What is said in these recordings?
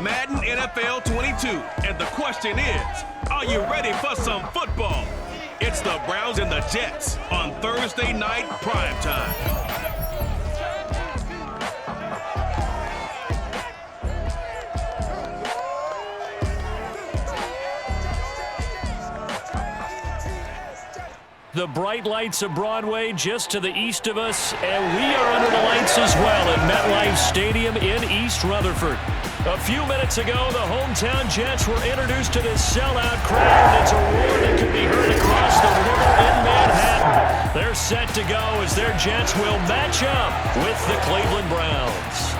Madden NFL 22. And the question is, are you ready for some football? It's the Browns and the Jets on Thursday night primetime. The bright lights of Broadway just to the east of us, and we are under the lights as well at MetLife Stadium in East Rutherford. A few minutes ago, the hometown Jets were introduced to this sellout crowd. It's a roar that could be heard across the river in Manhattan. They're set to go as their Jets will match up with the Cleveland Browns.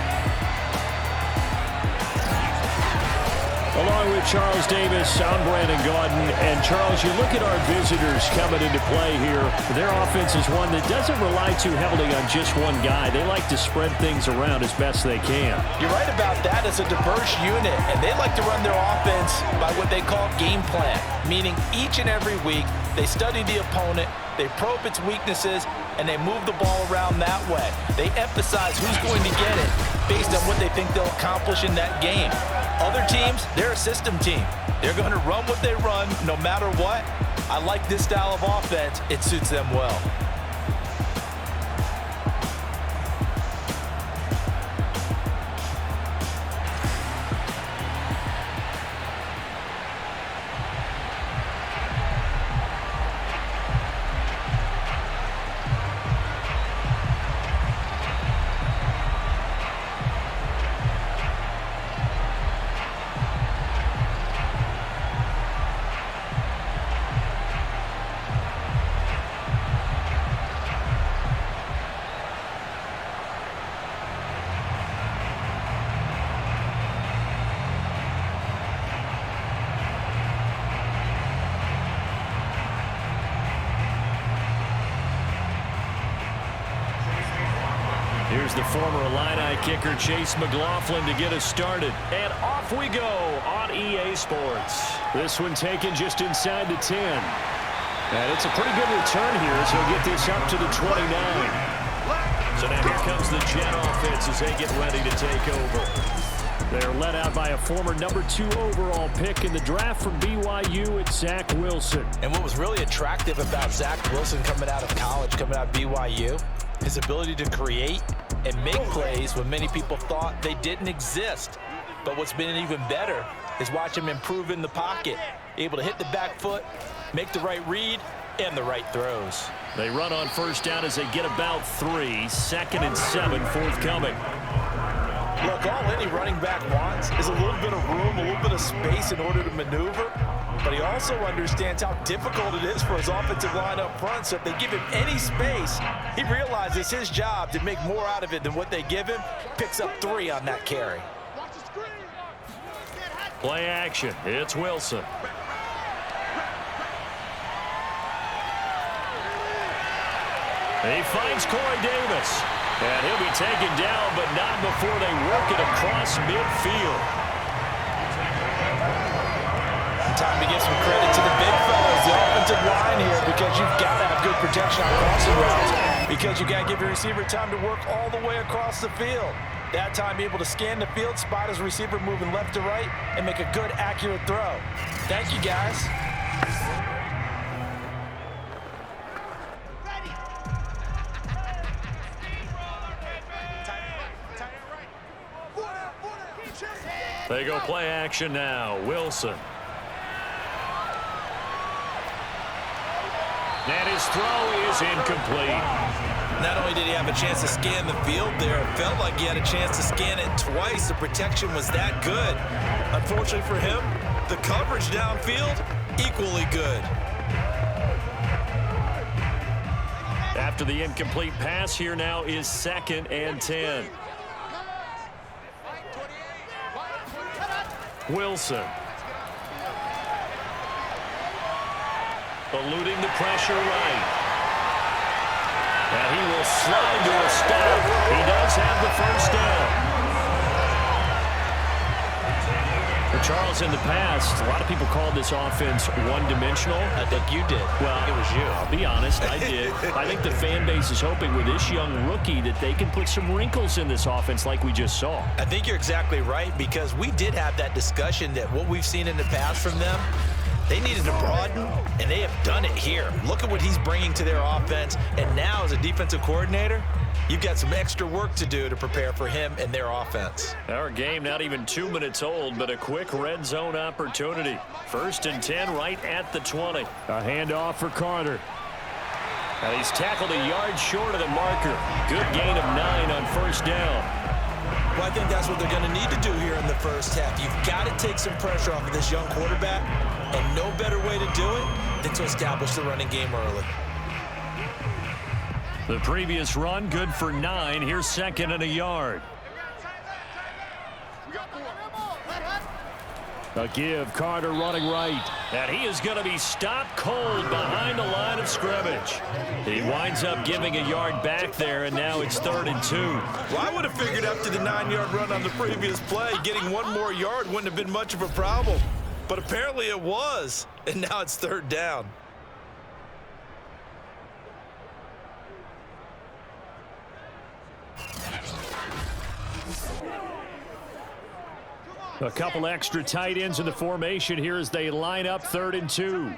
Along with Charles Davis, I'm Brandon Gaudin. And Charles, you look at our visitors coming into play here. Their offense is one that doesn't rely too heavily on just one guy. They like to spread things around as best they can. You're right about that. It's a diverse unit, and they like to run their offense by what they call game plan, meaning each and every week they study the opponent, they probe its weaknesses, and they move the ball around that way. They emphasize who's going to get it based on what they think they'll accomplish in that game. Other teams, they're a system team. They're going to run what they run no matter what. I like this style of offense. It suits them well. Here's the former Illini kicker Chase McLaughlin to get us started. And off we go on EA Sports. This one taken just inside the 10. And it's a pretty good return here as he'll get this up to the 29. So now here comes the Jet offense as they get ready to take over. They're led out by a former number 2 overall pick in the draft from BYU. It's Zach Wilson. And what was really attractive about Zach Wilson coming out of college, coming out of BYU, his ability to create and make plays when many people thought they didn't exist. But what's been even better is watch him improve in the pocket, able to hit the back foot, make the right read, and the right throws. They run on first down as they get about 3. 2nd and 7 forthcoming. Look, all any running back wants is a little bit of room, a little bit of space in order to maneuver. But he also understands how difficult it is for his offensive line up front. So if they give him any space, he realizes his job to make more out of it than what they give him. Picks up 3 on that carry. Play action. It's Wilson. He finds Corey Davis. And he'll be taken down, but not before they work it across midfield. Time to give some credit to the big fellas, the offensive line here, because you've got to have good protection on crossing routes, because you got to give your receiver time to work all the way across the field. That time, be able to scan the field, spot his receiver moving left to right, and make a good, accurate throw. Thank you, guys. They go play action now. Wilson. And his throw is incomplete. Not only did he have a chance to scan the field there, it felt like he had a chance to scan it twice. The protection was that good. Unfortunately for him, the coverage downfield, equally good. After the incomplete pass, here now is 2nd and 10. Wilson. Eluding the pressure right. And he will slide to a stop. He does have the first down. But Charles, in the past, a lot of people called this offense one-dimensional. I think you did. Well, I think it was you. I'll be honest, I did. I think the fan base is hoping with this young rookie that they can put some wrinkles in this offense like we just saw. I think you're exactly right, because we did have that discussion that what we've seen in the past from them, they needed to broaden, and they have done it here. Look at what he's bringing to their offense, and now as a defensive coordinator, you've got some extra work to do to prepare for him and their offense. Our game not even 2 minutes old, but a quick red zone opportunity. 1st and 10 right at the 20. A handoff for Carter. Now he's tackled a yard short of the marker. Good gain of 9 on 1st down. Well, I think that's what they're going to need to do here in the first half. You've got to take some pressure off of this young quarterback, and no better way to do it than to establish the running game early. The previous run, good for 9. Here's 2nd and a yard. A give, Carter running right. And he is going to be stopped cold behind the line of scrimmage. He winds up giving a yard back there, and now it's 3rd and 2. Well, I would have figured after the 9-yard run on the previous play, getting one more yard wouldn't have been much of a problem. But apparently it was, and now it's 3rd down. A couple extra tight ends in the formation here as they line up 3rd and 2.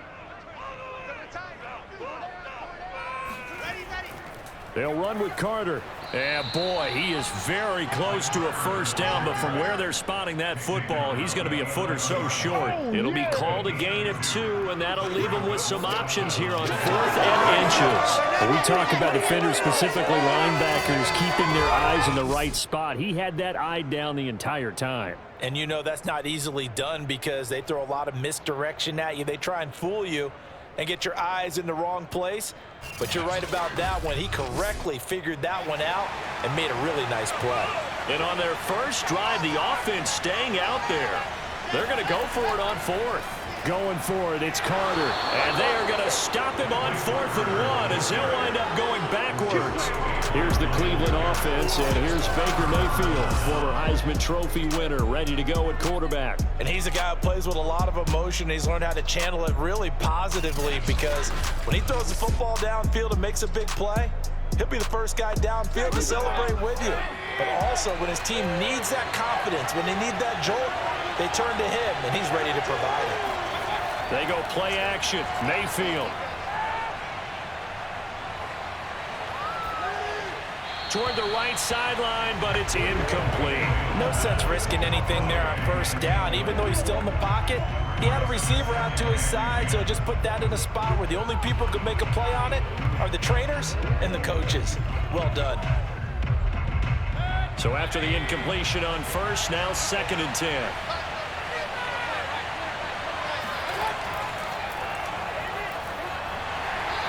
They'll run with Carter. And boy, he is very close to a 1st down, but from where they're spotting that football, he's going to be a foot or so short. It'll be called a gain of 2, and that'll leave him with some options here on 4th and inches. When we talk about defenders, specifically linebackers, keeping their eyes in the right spot, he had that eye down the entire time. And you know that's not easily done because they throw a lot of misdirection at you. They try and fool you and get your eyes in the wrong place. But you're right about that one. He correctly figured that one out and made a really nice play. And on their first drive, the offense staying out there. They're going to go for it on 4th. Going for it, it's Carter. And they are going to stop him on 4th and 1 as they'll wind up going backwards. Here's the Cleveland offense, and here's Baker Mayfield, former Heisman Trophy winner, ready to go at quarterback. And he's a guy who plays with a lot of emotion. He's learned how to channel it really positively because when he throws the football downfield and makes a big play, he'll be the first guy downfield to celebrate with you. But also, when his team needs that confidence, when they need that jolt, they turn to him, and he's ready to provide it. They go play action. Mayfield. Toward the right sideline, but it's incomplete. No sense risking anything there on 1st down. Even though he's still in the pocket, he had a receiver out to his side, so just put that in a spot where the only people who could make a play on it are the trainers and the coaches. Well done. So after the incompletion on 1st, now 2nd and 10.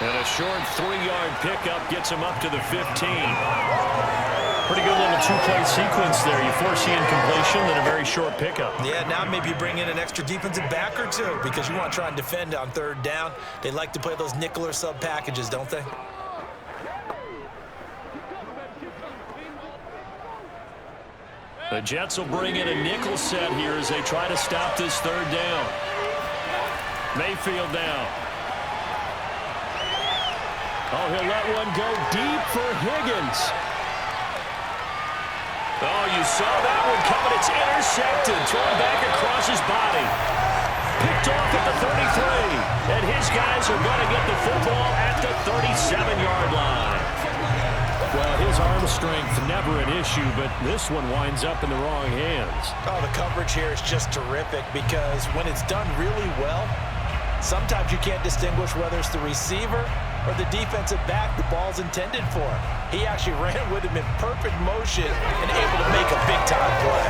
And a short 3-yard pickup gets him up to the 15. Pretty good little 2-play sequence there. You force the incompletion, then a very short pickup. Yeah, now maybe you bring in an extra defensive back or two because you want to try and defend on 3rd down. They like to play those nickel or sub packages, don't they? The Jets will bring in a nickel set here as they try to stop this 3rd down. Mayfield down. Oh, he'll let one go deep for Higgins. Oh, you saw that one coming. It's intercepted. Thrown back across his body. Picked off at the 33. And his guys are going to get the football at the 37-yard line. Well, his arm strength never an issue, but this one winds up in the wrong hands. Oh, the coverage here is just terrific because when it's done really well, sometimes you can't distinguish whether it's the receiver or the defensive back the ball's intended for. He actually ran with him in perfect motion and able to make a big-time play.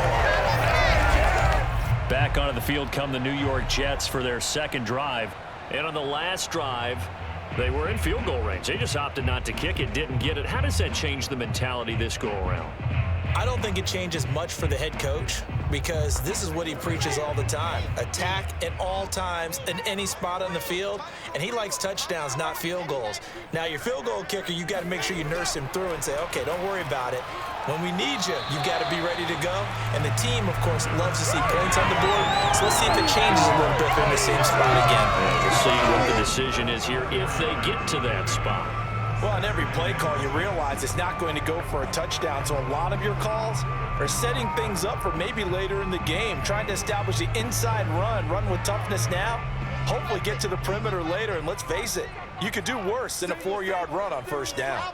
Back onto the field come the New York Jets for their 2nd drive. And on the last drive, they were in field goal range. They just opted not to kick it, didn't get it. How does that change the mentality this go-around? I don't think it changes much for the head coach because this is what he preaches all the time. Attack at all times in any spot on the field, and he likes touchdowns, not field goals. Now, your field goal kicker, you got to make sure you nurse him through and say, okay, don't worry about it. When we need you, you've got to be ready to go. And the team, of course, loves to see points on the board. So let's see if it changes a little bit if they're in the same spot again. We'll see what the decision is here if they get to that spot. Well, on every play call, you realize it's not going to go for a touchdown. So a lot of your calls are setting things up for maybe later in the game, trying to establish the inside run with toughness now, hopefully get to the perimeter later. And let's face it, you could do worse than a 4-yard run on first down.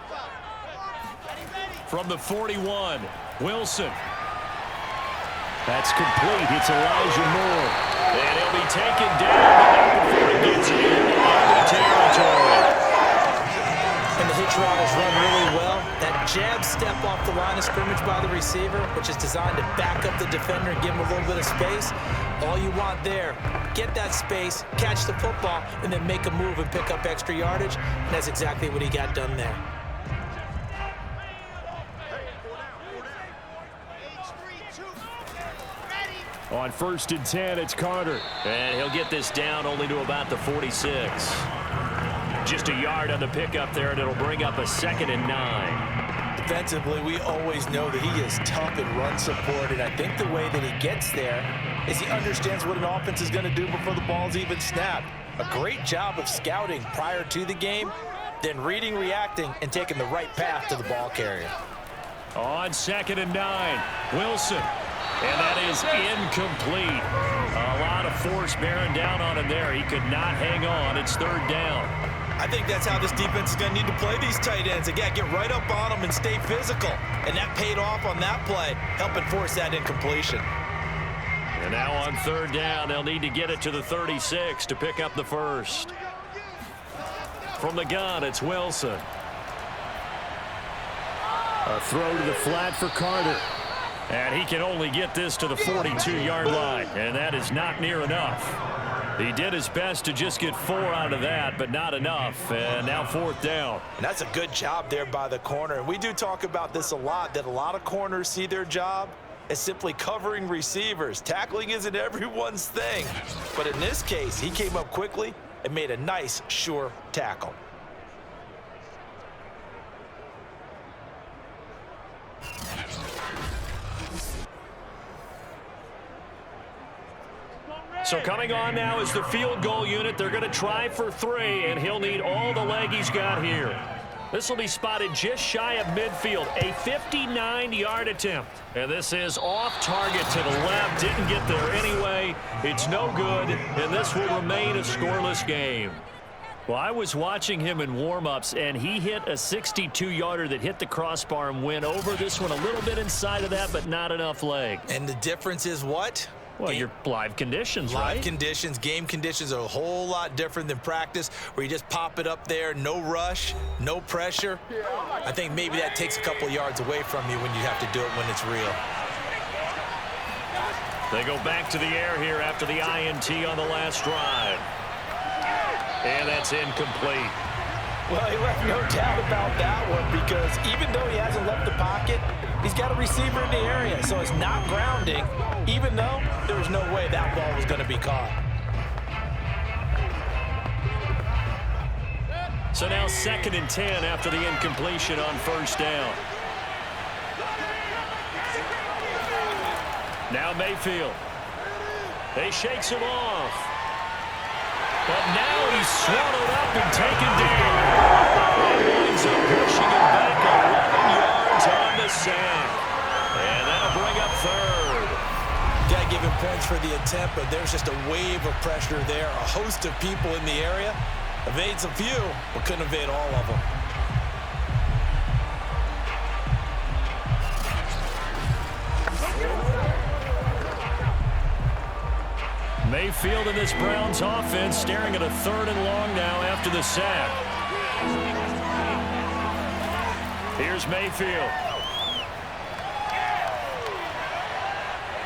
From the 41, Wilson. That's complete. It's Elijah Moore. And he'll be taken down before he gets into enemy territory. And the hitch route is run really well. That jab step off the line of scrimmage by the receiver, which is designed to back up the defender and give him a little bit of space. All you want there, get that space, catch the football, and then make a move and pick up extra yardage. And that's exactly what he got done there. On 1st and 10, it's Carter. And he'll get this down only to about the 46. Just a yard on the pickup there, and it'll bring up a 2nd and 9. Defensively, we always know that he is tough in run support, and I think the way that he gets there is he understands what an offense is going to do before the ball's even snapped. A great job of scouting prior to the game, then reading, reacting, and taking the right path to the ball carrier. On 2nd and 9, Wilson. And that is incomplete. A lot of force bearing down on him there. He could not hang on. It's 3rd down. I think that's how this defense is going to need to play these tight ends. Again, get right up on them and stay physical. And that paid off on that play, helping force that incompletion. And now on 3rd down, they'll need to get it to the 36 to pick up the first. From the gun, it's Wilson. A throw to the flat for Carter. And he can only get this to the 42-yard line, and that is not near enough. He did his best to just get 4 out of that, but not enough, and now 4th down. And that's a good job there by the corner. And we do talk about this a lot, that a lot of corners see their job as simply covering receivers. Tackling isn't everyone's thing. But in this case, he came up quickly and made a nice, sure tackle. So coming on now is the field goal unit. They're going to try for 3, and he'll need all the leg he's got here. This will be spotted just shy of midfield, a 59-yard attempt. And this is off target to the left. Didn't get there anyway. It's no good, and this will remain a scoreless game. Well, I was watching him in warm-ups, and he hit a 62-yarder that hit the crossbar and went over this one a little bit inside of that, but not enough leg. And the difference is what? Well, your live conditions, right? Live conditions, game conditions are a whole lot different than practice, where you just pop it up there, no rush, no pressure. I think maybe that takes a couple yards away from you when you have to do it when it's real. They go back to the air here after the INT on the last drive. And that's incomplete. Well, he left no doubt about that one, because even though he hasn't left the pocket, he's got a receiver in the area, so it's not grounding, even though there was no way that ball was going to be caught. So now 2nd and 10 after the incompletion on 1st down. Now Mayfield. They shakes him off. But now he's swallowed up and taken down. And winds up pushing him back 11 yards on the sack. And that'll bring up 3rd. Got to give him points for the attempt, but there's just a wave of pressure there. A host of people in the area. Evades a few, but couldn't evade all of them. Mayfield in this Browns offense staring at a 3rd and long now after the sack. Here's Mayfield.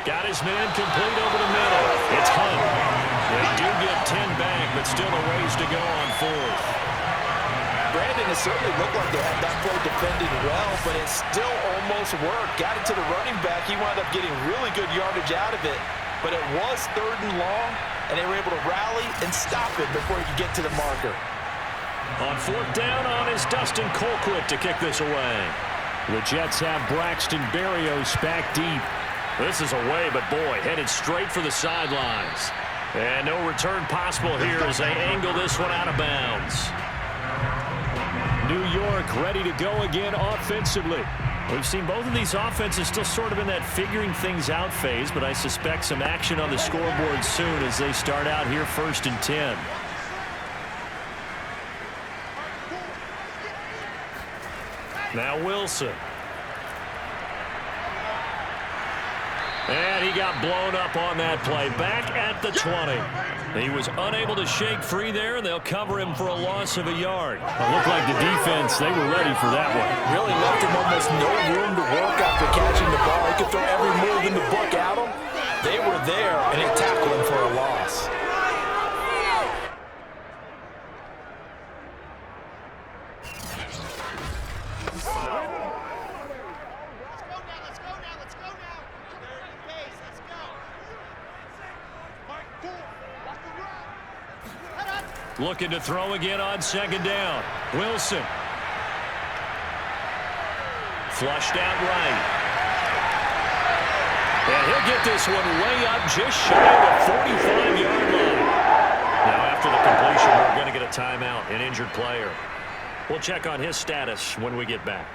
Got his man complete over the middle. It's Hunt. They do get 10 back, but still a ways to go on 4th. Brandon, it certainly looked like they had that play defended well, but it still almost worked. Got it to the running back. He wound up getting really good yardage out of it, but it was 3rd and long, and they were able to rally and stop it before he could get to the marker. On 4th down is Dustin Colquitt to kick this away. The Jets have Braxton Berrios back deep. This is away, but boy, headed straight for the sidelines. And no return possible here as they angle this one out of bounds. New York ready to go again offensively. We've seen both of these offenses still sort of in that figuring things out phase, but I suspect some action on the scoreboard soon as they start out here 1st and 10. Now Wilson. And he got blown up on that play. Back at the 20. He was unable to shake free there, and they'll cover him for a loss of a yard. It looked like the defense, they were ready for that one. Really left him almost no room to work after catching the ball. He could throw every move in the book at him. They were there, and they tackled him for a loss. Looking to throw again on 2nd down. Wilson. Flushed out right. And he'll get this one way up just shy of the 45-yard line. Now after the completion, we're going to get a timeout, an injured player. We'll check on his status when we get back.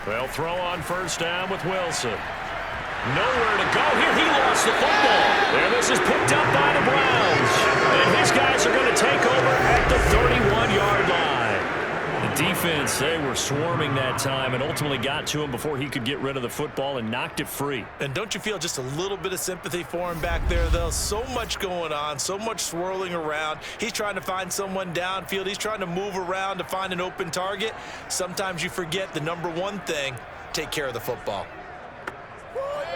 They'll throw on 1st down with Wilson. Nowhere to go here. He lost the football. And this is picked up by the Browns. And his guys are going to take over at the 31-yard line. The defense, they were swarming that time and ultimately got to him before he could get rid of the football and knocked it free. And don't you feel just a little bit of sympathy for him back there, though? So much going on, so much swirling around. He's trying to find someone downfield. He's trying to move around to find an open target. Sometimes you forget the number one thing, take care of the football.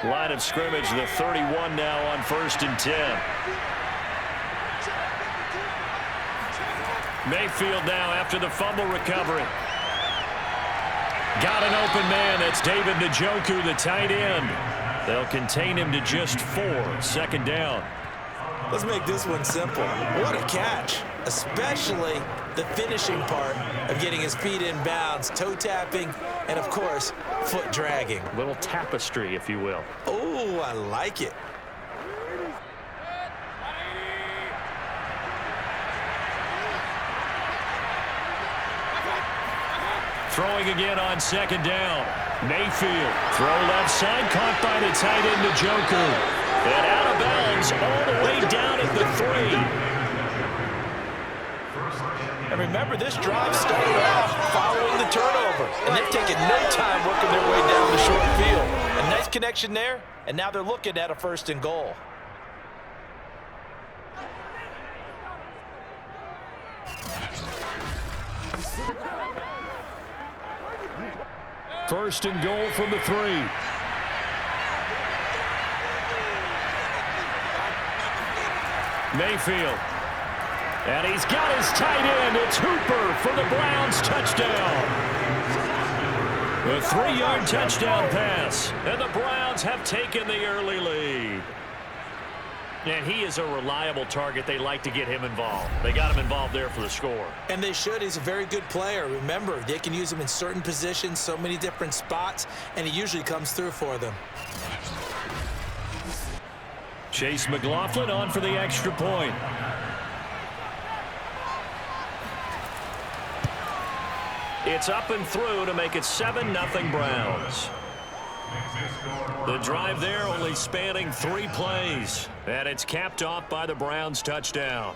Line of scrimmage, the 31 now on 1st and 10. Mayfield now after the fumble recovery. Got an open man. That's David Njoku, the tight end. They'll contain him to just 4. 2nd down. Let's make this one simple. What a catch, especially the finishing part of getting his feet in bounds, toe tapping, and, of course, foot dragging. Little tapestry, if you will. Oh, I like it. Throwing again on 2nd down. Mayfield. Throw left side, caught by the tight end Njoku. And out of bounds all the way down at the 3. And remember, this drive started off following the turnover. And they've taken no time working their way down the short field. A nice connection there, and now they're looking at a 1st and goal. First and goal from the 3. Mayfield. And he's got his tight end. It's Hooper for the Browns touchdown. A 3-yard touchdown pass. And the Browns have taken the early lead. And he is a reliable target. They like to get him involved. They got him involved there for the score. And they should. He's a very good player. Remember, they can use him in certain positions, so many different spots, and he usually comes through for them. Chase McLaughlin on for the extra point. It's up and through to make it 7-0 Browns. The drive there only spanning 3 plays. And it's capped off by the Browns touchdown.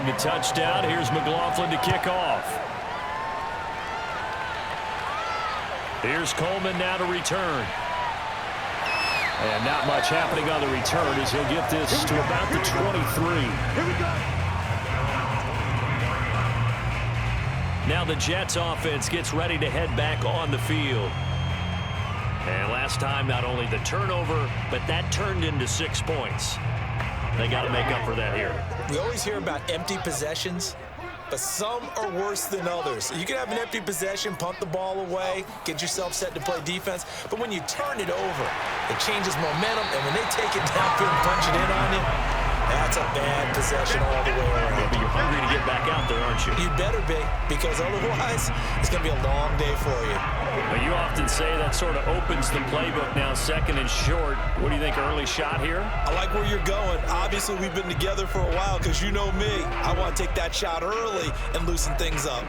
the touchdown. Here's McLaughlin to kick off. Here's Coleman now to return. And not much happening on the return as he'll get this to about the 23. Here we go. Now the Jets offense gets ready to head back on the field. And last time, not only the turnover, but that turned into 6 points. They got to make up for that here. We always hear about empty possessions, but some are worse than others. You can have an empty possession, punt the ball away, get yourself set to play defense, but when you turn it over, it changes momentum, and when they take it downfield and punch it in on you, that's a bad possession all the way around. Yeah, but you're hungry to get back out there, aren't you? You better be, because otherwise, it's going to be a long day for you. But you often say that sort of opens the playbook now, second and short. What do you think, early shot here? I like where you're going. Obviously, we've been together for a while, because you know me. I want to take that shot early and loosen things up.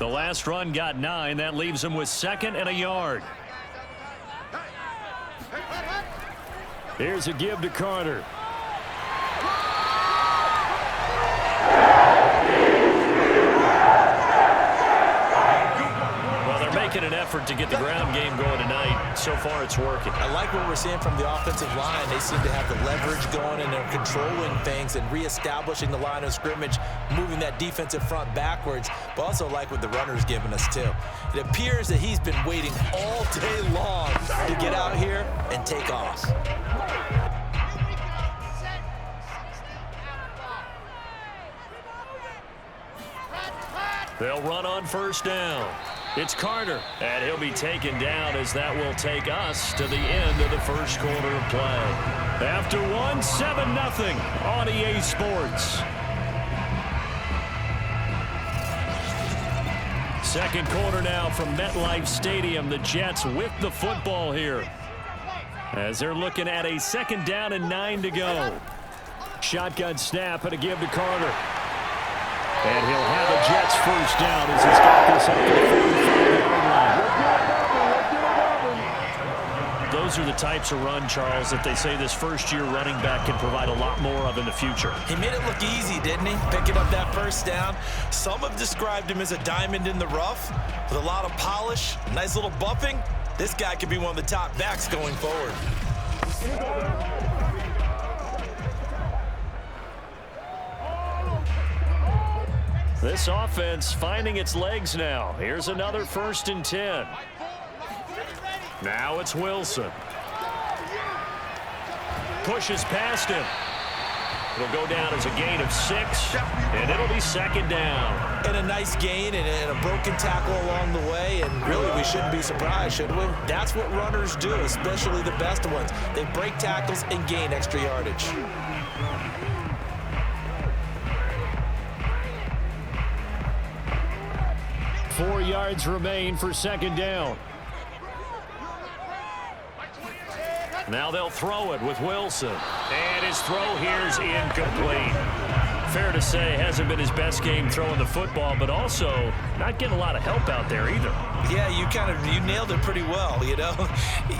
The last run got 9. That leaves him with 2nd and a yard. Here's a give to Carter. Making an effort to get the ground game going tonight. So far, it's working. I like what we're seeing from the offensive line. They seem to have the leverage going, and they're controlling things and reestablishing the line of scrimmage, moving that defensive front backwards, but also like what the runner's giving us, too. It appears that he's been waiting all day long to get out here and take off. They'll run on first down. It's Carter, and he'll be taken down as that will take us to the end of the first quarter of play. After one, 7-0 on EA Sports. Second quarter now from MetLife Stadium. The Jets with the football here as they're looking at a 2nd down and 9 to go. Shotgun snap and a give to Carter. And he'll have a Jets first down as he's got this up to the 45-yard line. Those are the types of run, Charles, that they say this first-year running back can provide a lot more of in the future. He made it look easy, didn't he? Picking up that first down. Some have described him as a diamond in the rough with a lot of polish, nice little buffing. This guy could be one of the top backs going forward. This offense finding its legs now. Here's another 1st and 10. Now it's Wilson. Pushes past him. It'll go down as a gain of 6, and it'll be 2nd down. And a nice gain and a broken tackle along the way, and really we shouldn't be surprised, should we? That's what runners do, especially the best ones. They break tackles and gain extra yardage. Four yards remain for 2nd down. Now they'll throw it with Wilson. And his throw here's incomplete. Fair to say, hasn't been his best game throwing the football, but also not getting a lot of help out there either. Yeah, you nailed it pretty well, you know.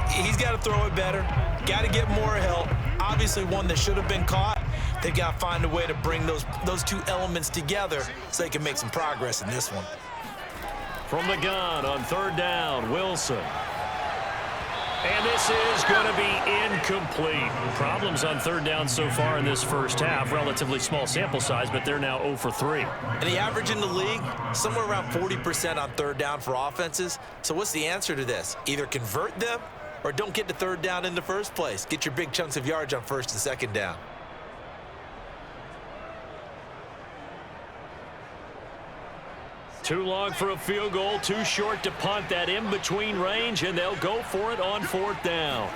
He's got to throw it better. Got to get more help. Obviously one that should have been caught. They've got to find a way to bring those two elements together so they can make some progress in this one. From the gun on 3rd down, Wilson. And this is going to be incomplete. Problems on 3rd down so far in this first half. Relatively small sample size, but they're now 0 for 3. And the average in the league, somewhere around 40% on 3rd down for offenses. So what's the answer to this? Either convert them or don't get to 3rd down in the first place. Get your big chunks of yards on 1st and 2nd down. Too long for a field goal, too short to punt that in-between range, and they'll go for it on 4th down.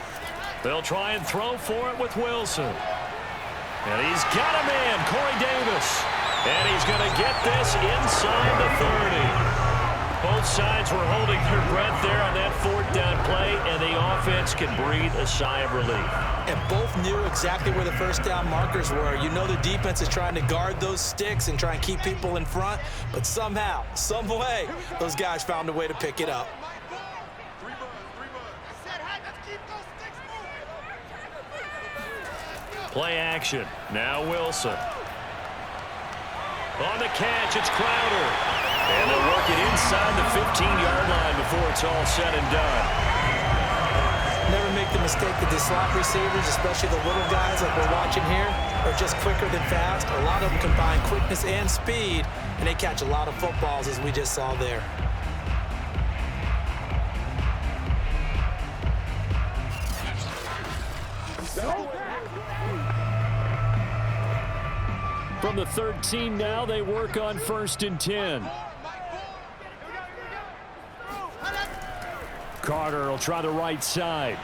They'll try and throw for it with Wilson. And he's got a man, Corey Davis. And he's going to get this inside the 30. Both sides were holding their breath there on that 4th down play, and the offense can breathe a sigh of relief. And both knew exactly where the 1st down markers were. You know the defense is trying to guard those sticks and try and keep people in front, but somehow, some way, those guys found a way to pick it up. Play action. Now Wilson. On the catch, it's Crowder. And they'll work it inside the 15-yard line before it's all said and done. Never make the mistake that the slot receivers, especially the little guys like we're watching here, are just quicker than fast. A lot of them combine quickness and speed, and they catch a lot of footballs, as we just saw there. From the 13 now, they work on 1st and 10. Carter will try the right side.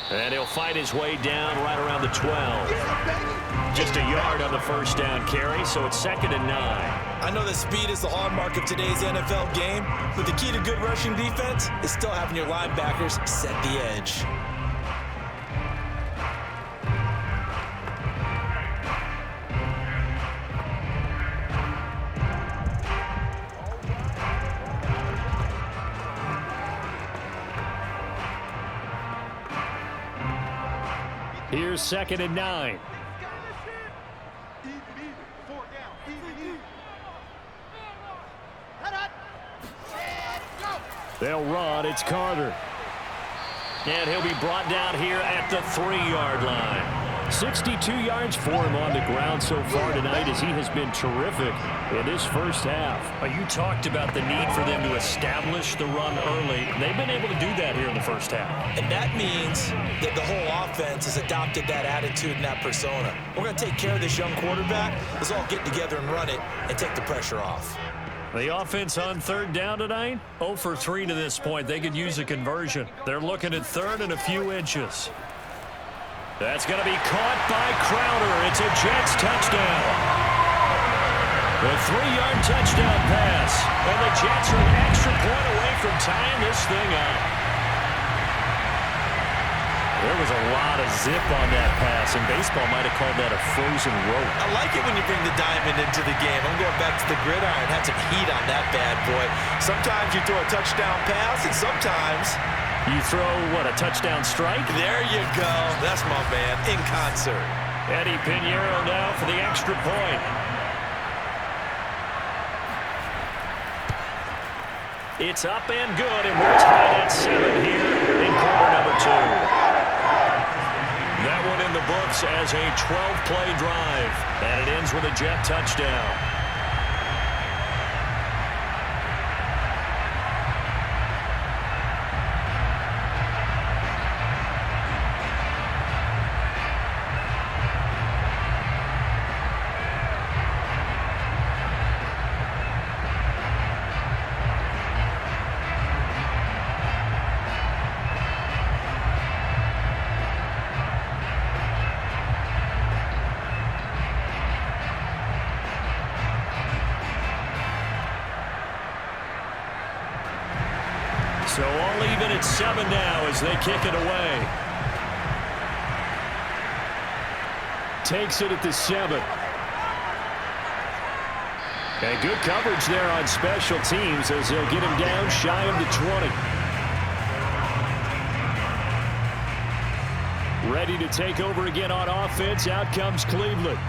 And he'll fight his way down right around the 12. Just a yard on the first down carry, so it's 2nd and 9. I know that speed is the hallmark of today's NFL game, but the key to good rushing defense is still having your linebackers set the edge. Here's 2nd and 9. They'll run. It's Carter. And he'll be brought down here at the 3-yard line. 62 yards for him on the ground so far tonight as he has been terrific in this first half. You talked about the need for them to establish the run early. They've been able to do that here in the first half. And that means that the whole offense has adopted that attitude and that persona. We're going to take care of this young quarterback. Let's all get together and run it and take the pressure off. The offense on 3rd down tonight, 0 for 3 to this point. They could use a conversion. They're looking at 3rd and a few inches. That's going to be caught by Crowder. It's a Jets touchdown. A 3-yard touchdown pass. And the Jets are an extra point away from tying this thing up. There was a lot of zip on that pass, and baseball might have called that a frozen rope. I like it when you bring the diamond into the game. I'm going back to the gridiron. Had some heat on that bad boy. Sometimes you throw a touchdown pass, and sometimes you throw, what, a touchdown strike? There you go. That's my man, in concert. Eddie Pinheiro now for the extra point. It's up and good, and we're tied at 7 here in quarter number 2. That one in the books as a 12-play drive, and it ends with a Jet touchdown. So all even at 7 now as they kick it away. Takes it at the 7. And good coverage there on special teams as they'll get him down shy of the 20. Ready to take over again on offense. Out comes Cleveland.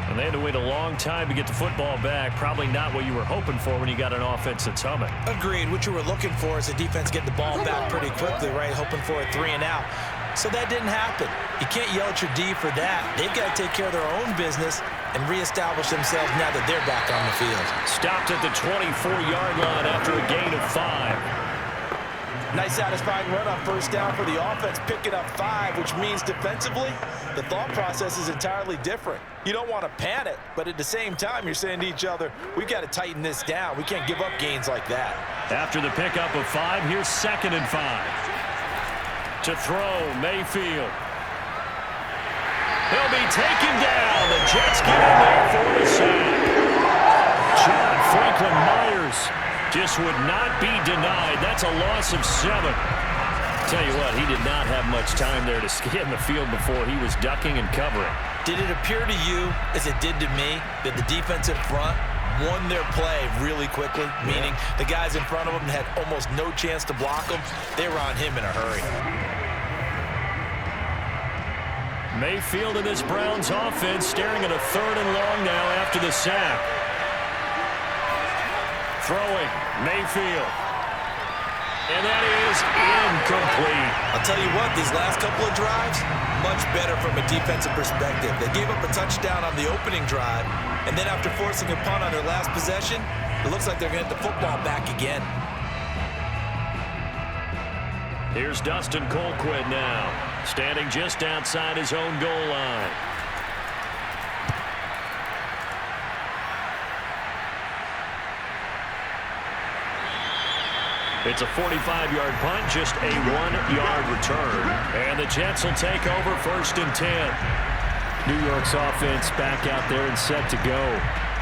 And they had to wait a long time to get the football back. Probably not what you were hoping for when you got an offense that's humming. Agreed. What you were looking for is the defense getting the ball back pretty quickly, right? Hoping for a 3 and out. So that didn't happen. You can't yell at your D for that. They've got to take care of their own business and reestablish themselves now that they're back on the field. Stopped at the 24-yard line after a gain of 5. Nice satisfying run on first down for the offense, picking up 5, which means defensively, the thought process is entirely different. You don't want to panic, but at the same time, you're saying to each other, we've got to tighten this down. We can't give up gains like that. After the pickup of 5, here's 2nd and 5. To throw, Mayfield. He'll be taken down. The Jets get in there for the sack. John Franklin Myers just would not be denied. That's a loss of 7. Tell you what, he did not have much time there to scan the field before he was ducking and covering. Did it appear to you, as it did to me, that the defensive front won their play really quickly? Meaning the guys in front of them had almost no chance to block him. They were on him in a hurry. Mayfield in this Browns offense staring at a 3rd and long now after the sack. Throwing, Mayfield. And that is incomplete. I'll tell you what, these last couple of drives, much better from a defensive perspective. They gave up a touchdown on the opening drive, and then after forcing a punt on their last possession, it looks like they're going to get the football back again. Here's Dustin Colquitt now, standing just outside his own goal line. It's a 45-yard punt, just a 1-yard return. And the Jets will take over 1st and 10. New York's offense back out there and set to go.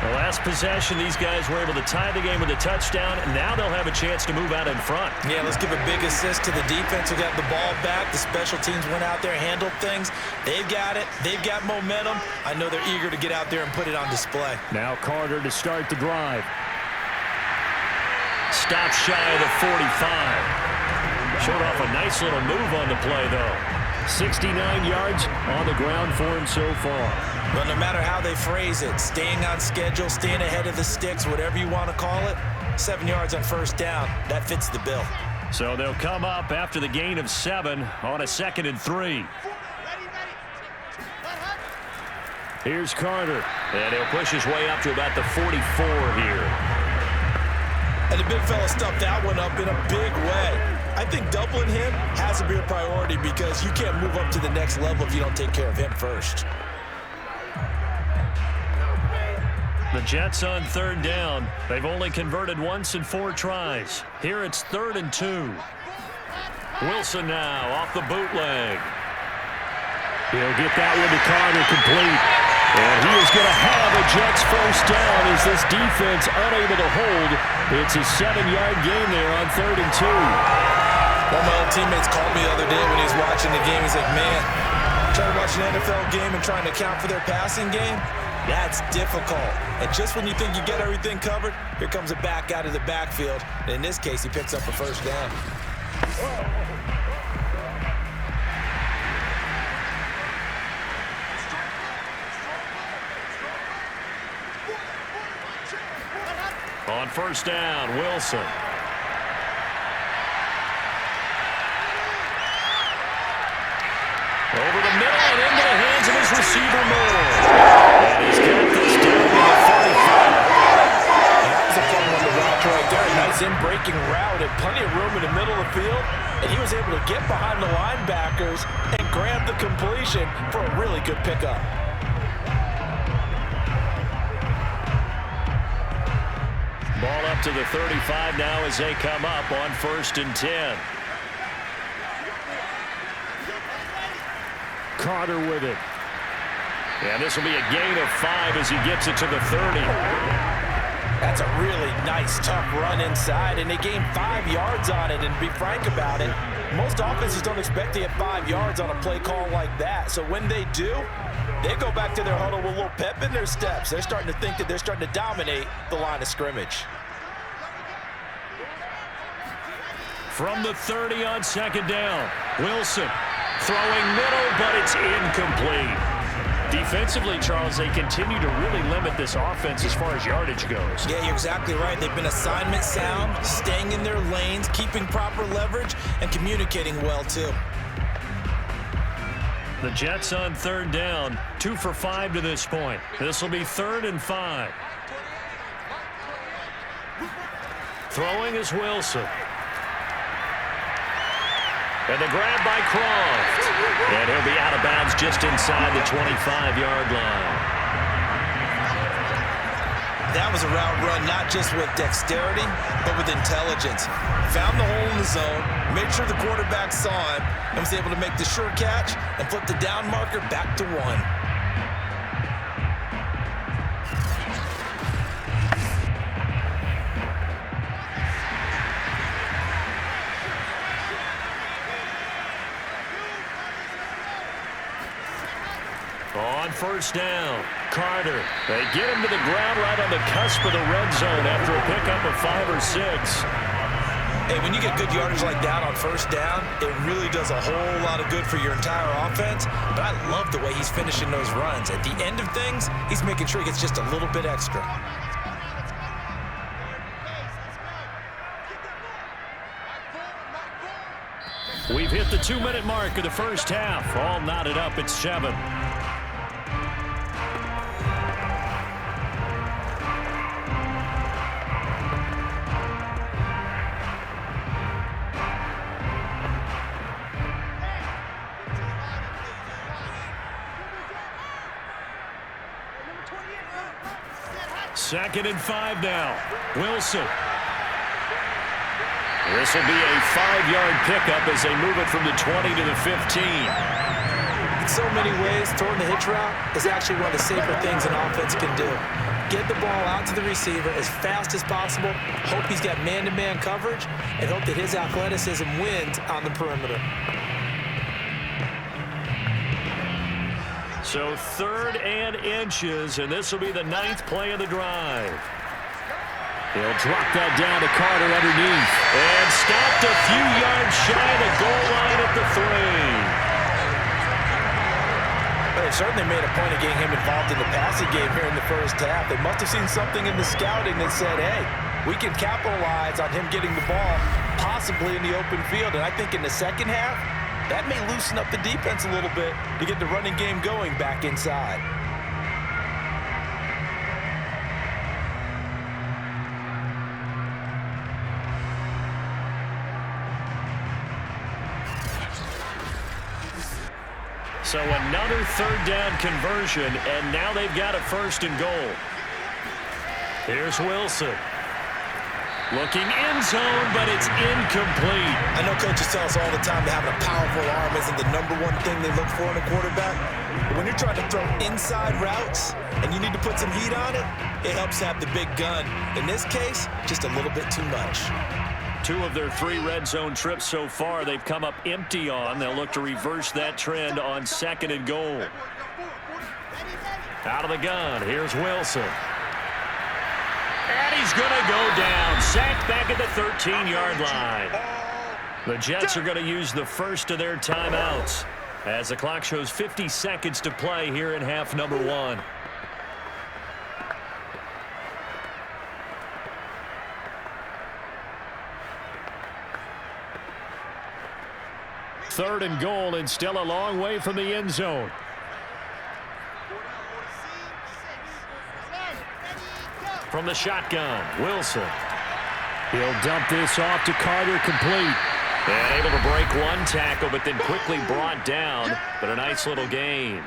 The last possession, these guys were able to tie the game with a touchdown, and now they'll have a chance to move out in front. Yeah, let's give a big assist to the defense who got the ball back. The special teams went out there, handled things. They've got it. They've got momentum. I know they're eager to get out there and put it on display. Now Carter to start the drive. Stop shy of the 45. Showed off a nice little move on the play, though. 69 yards on the ground for him so far. Well, no matter how they phrase it, staying on schedule, staying ahead of the sticks, whatever you want to call it, 7 yards on 1st down, that fits the bill. So they'll come up after the gain of 7 on a 2nd and 3. Here's Carter, and he'll push his way up to about the 44 here. And the big fella stuffed that one up in a big way. I think doubling him has to be a priority because you can't move up to the next level if you don't take care of him first. The Jets on 3rd down. They've only converted once in 4 tries. Here it's 3rd and 2. Wilson now off the bootleg. He'll get that one to Carter complete. And he is going to have a Jets 1st down as this defense unable to hold. It's a 7-yard gain there on 3rd and 2. One of my old teammates called me the other day when he was watching the game. He's like, man, trying to watch an NFL game and trying to account for their passing game, that's difficult. And just when you think you get everything covered, here comes a back out of the backfield. And in this case, he picks up a 1st down. On 1st down, Wilson. Over the middle and into the hands of his receiver, Moore. And he's got this down to the 45. That was a fun one to watch right there. A nice in-breaking route and plenty of room in the middle of the field. And he was able to get behind the linebackers and grab the completion for a really good pickup. Ball up to the 35 now as they come up on 1st and 10. Carter with it. And this will be a gain of 5 as he gets it to the 30. That's a really nice, tough run inside, and they gained 5 yards on it. And to be frank about it, most offenses don't expect to get 5 yards on a play call like that. So when they do, they go back to their huddle with a little pep in their steps. They're starting to think that they're starting to dominate the line of scrimmage. From the 30 on 2nd down, Wilson throwing middle, but it's incomplete. Defensively, Charles, they continue to really limit this offense as far as yardage goes. Yeah, you're exactly right. They've been assignment sound, staying in their lanes, keeping proper leverage, and communicating well, too. The Jets on 3rd down, 2 for 5 to this point. This will be 3rd and 5. Throwing is Wilson. And the grab by Croft. And he'll be out of bounds just inside the 25-yard line. That was a route run not just with dexterity, but with intelligence. Found the hole in the zone, made sure the quarterback saw him, and was able to make the sure catch and flip the down marker back to 1. On 1st down, Carter. They get him to the ground right on the cusp of the red zone after a pickup of 5 or 6. Hey, when you get good yardage like that on 1st down, it really does a whole lot of good for your entire offense. But I love the way he's finishing those runs. At the end of things, he's making sure he gets just a little bit extra. We've hit the 2-minute mark of the first half. All knotted up at 7. Second and 5 now. Wilson. This will be a 5-yard pickup as they move it from the 20 to the 15. In so many ways, throwing the hitch route is actually one of the safer things an offense can do. Get the ball out to the receiver as fast as possible, hope he's got man-to-man coverage, and hope that his athleticism wins on the perimeter. So 3rd and inches, and this will be the 9th play of the drive. He'll drop that down to Carter underneath. And stopped a few yards shy of the goal line at the 3. But they certainly made a point of getting him involved in the passing game here in the first half. They must have seen something in the scouting that said, hey, we can capitalize on him getting the ball possibly in the open field. And I think in the second half, that may loosen up the defense a little bit to get the running game going back inside. So another 3rd down conversion, and now they've got a 1st and goal. Here's Wilson. Looking end zone, but it's incomplete. I know coaches tell us all the time that having a powerful arm isn't the #1 thing they look for in a quarterback. But when you're trying to throw inside routes and you need to put some heat on it, it helps have the big gun. In this case, just a little bit too much. 2 of their 3 red zone trips so far, they've come up empty on. They'll look to reverse that trend on 2nd and goal. Out of the gun, here's Wilson. And he's going to go down. Sacked back at the 13-yard line. The Jets are going to use the first of their timeouts as the clock shows 50 seconds to play here in half number 1. Third and goal, and still a long way from the end zone. From the shotgun, Wilson. He'll dump this off to Carter, complete. And able to break 1 tackle, but then quickly brought down. But a nice little gain.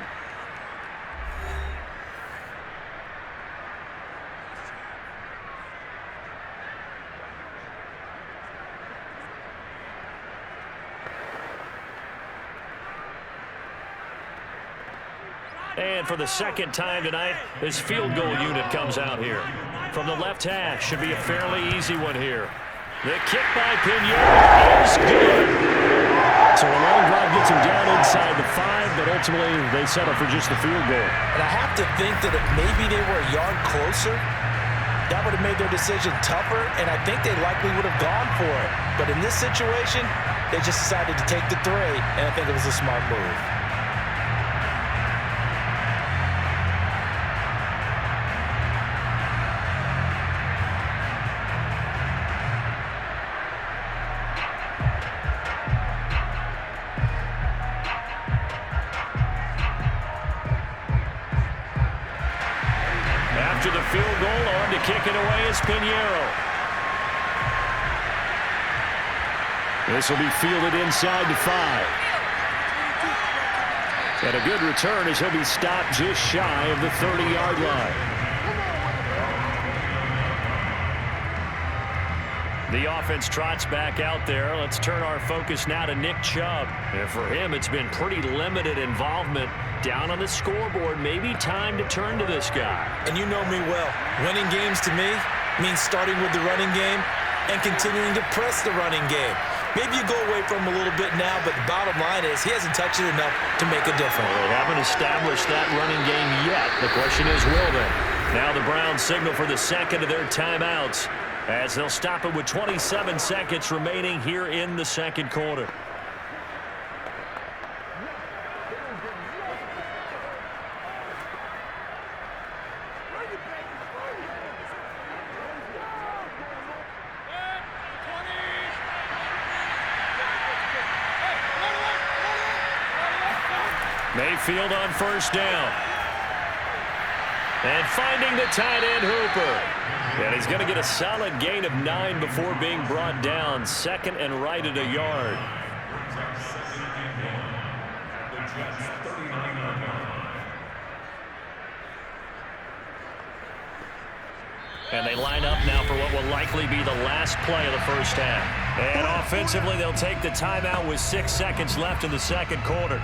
And for the 2nd time tonight, this field goal unit comes out here. From the left hash, should be a fairly easy one here. The kick by Fitzgerald is good. So a long drive gets him down inside the 5, but ultimately they settle for just the field goal. And I have to think that if maybe they were a yard closer, that would have made their decision tougher, and I think they likely would have gone for it. But in this situation, they just decided to take the 3, and I think it was a smart move. After the field goal, on to kick it away is Pinheiro. This will be fielded inside the 5. And a good return as he'll be stopped just shy of the 30-yard line. The offense trots back out there. Let's turn our focus now to Nick Chubb. And for him, it's been pretty limited involvement down on the scoreboard. Maybe time to turn to this guy. And you know me well. Winning games to me means starting with the running game and continuing to press the running game. Maybe you go away from him a little bit now, but the bottom line is he hasn't touched it enough to make a difference. Well, they haven't established that running game yet. The question is, will they? Now the Browns signal for the 2nd of their timeouts as they'll stop it with 27 seconds remaining here in the 2nd quarter. Mayfield on first down. And finding the tight end Hooper. And he's going to get a solid gain of 9 before being brought down. Second and right at a yard. And they line up now for what will likely be the last play of the first half. And offensively, they'll take the timeout with 6 seconds left in the second quarter.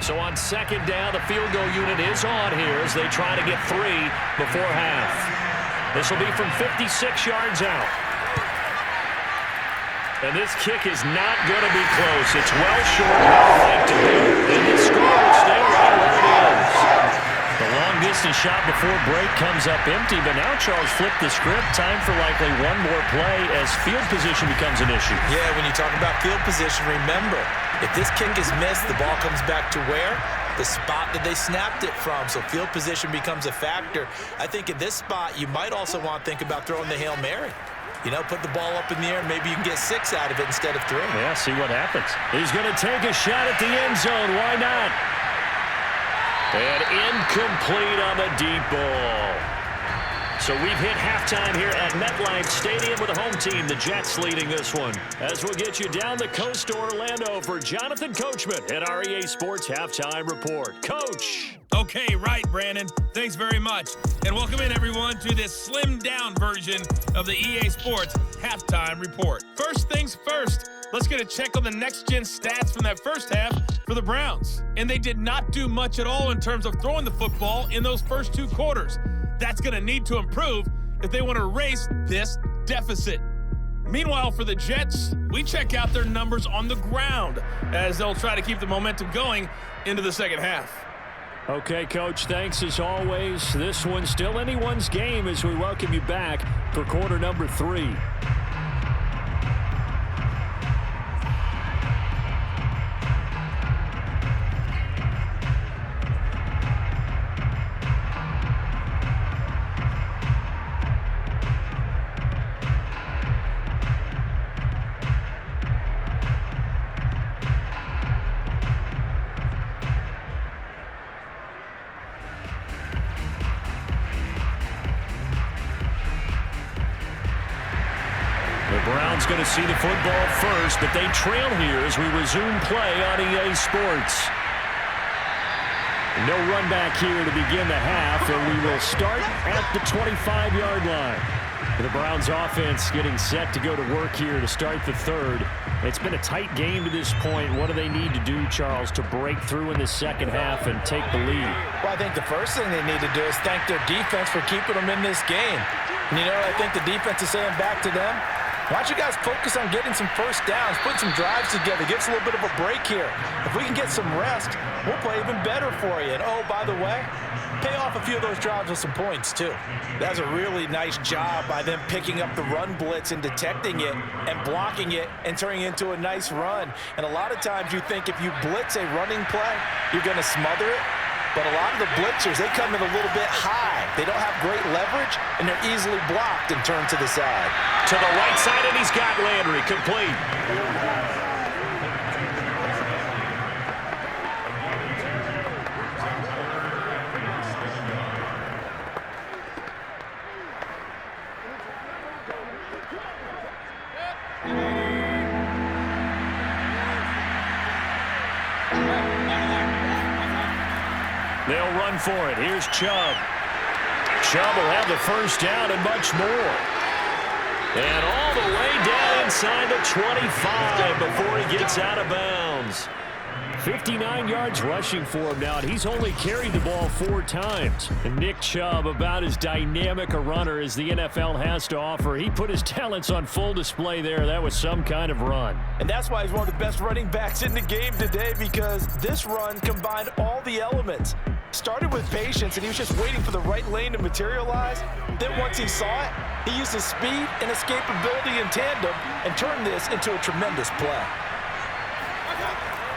So on second down, the field goal unit is on here as they try to get 3 before half. This will be from 56 yards out. And this kick is not going to be close. It's well short of how I'd like to be. And this score will stay right where it is. The long-distance shot before break comes up empty, but now Charles flipped the script. Time for likely one more play as field position becomes an issue. Yeah, when you talk about field position, remember, if this kick is missed, the ball comes back to where? The spot that they snapped it from. So field position becomes a factor. I think in this spot, you might also want to think about throwing the Hail Mary. You know, put the ball up in the air. Maybe you can get 6 out of it instead of 3. Yeah, see what happens. He's going to take a shot at the end zone. Why not? And incomplete on the deep ball. So we've hit halftime here at MetLife Stadium with the home team, the Jets, leading this one. As we'll get you down the coast to Orlando for Jonathan Coachman at our EA Sports Halftime Report. Coach. Okay, right, Brandon. Thanks very much. And welcome in, everyone, to this slimmed-down version of the EA Sports Halftime Report. First things first, let's get a check on the next-gen stats from that first half for the Browns. And they did not do much at all in terms of throwing the football in those first 2 quarters. That's going to need to improve if they want to erase this deficit. Meanwhile, for the Jets, we check out their numbers on the ground as they'll try to keep the momentum going into the second half. Okay, Coach, thanks as always. This one's still anyone's game as we welcome you back for quarter number 3. Going to see the football first, but they trail here as we resume play on EA Sports. No run back here to begin the half, and we will start at the 25-yard line. The Browns offense getting set to go to work here to start the third. It's been a tight game to this point. What do they need to do, Charles, to break through in the second half and take the lead? Well, I think the first thing they need to do is thank their defense for keeping them in this game. And you know, I think the defense is saying back to them, why don't you guys focus on getting some first downs, put some drives together, give us a little bit of a break here. If we can get some rest, we'll play even better for you. And, oh, by the way, pay off a few of those drives with some points, too. That's a really nice job by them picking up the run blitz and detecting it and blocking it and turning it into a nice run. And a lot of times you think if you blitz a running play, you're going to smother it. But a lot of the blitzers, they come in a little bit high. They don't have great leverage, and they're easily blocked and turned to the side. To the right side, and he's got Landry complete. They'll run for it. Here's Chubb. Chubb will have the first down and much more. And all the way down inside the 25 before he gets out of bounds. 59 yards rushing for him now, and he's only carried the ball 4 times. And Nick Chubb, about as dynamic a runner as the NFL has to offer. He put his talents on full display there. That was some kind of run. And that's why he's one of the best running backs in the game today, because this run combined all the elements. Started with patience, and he was just waiting for the right lane to materialize. Then once he saw it, he used his speed and escapability in tandem and turned this into a tremendous play.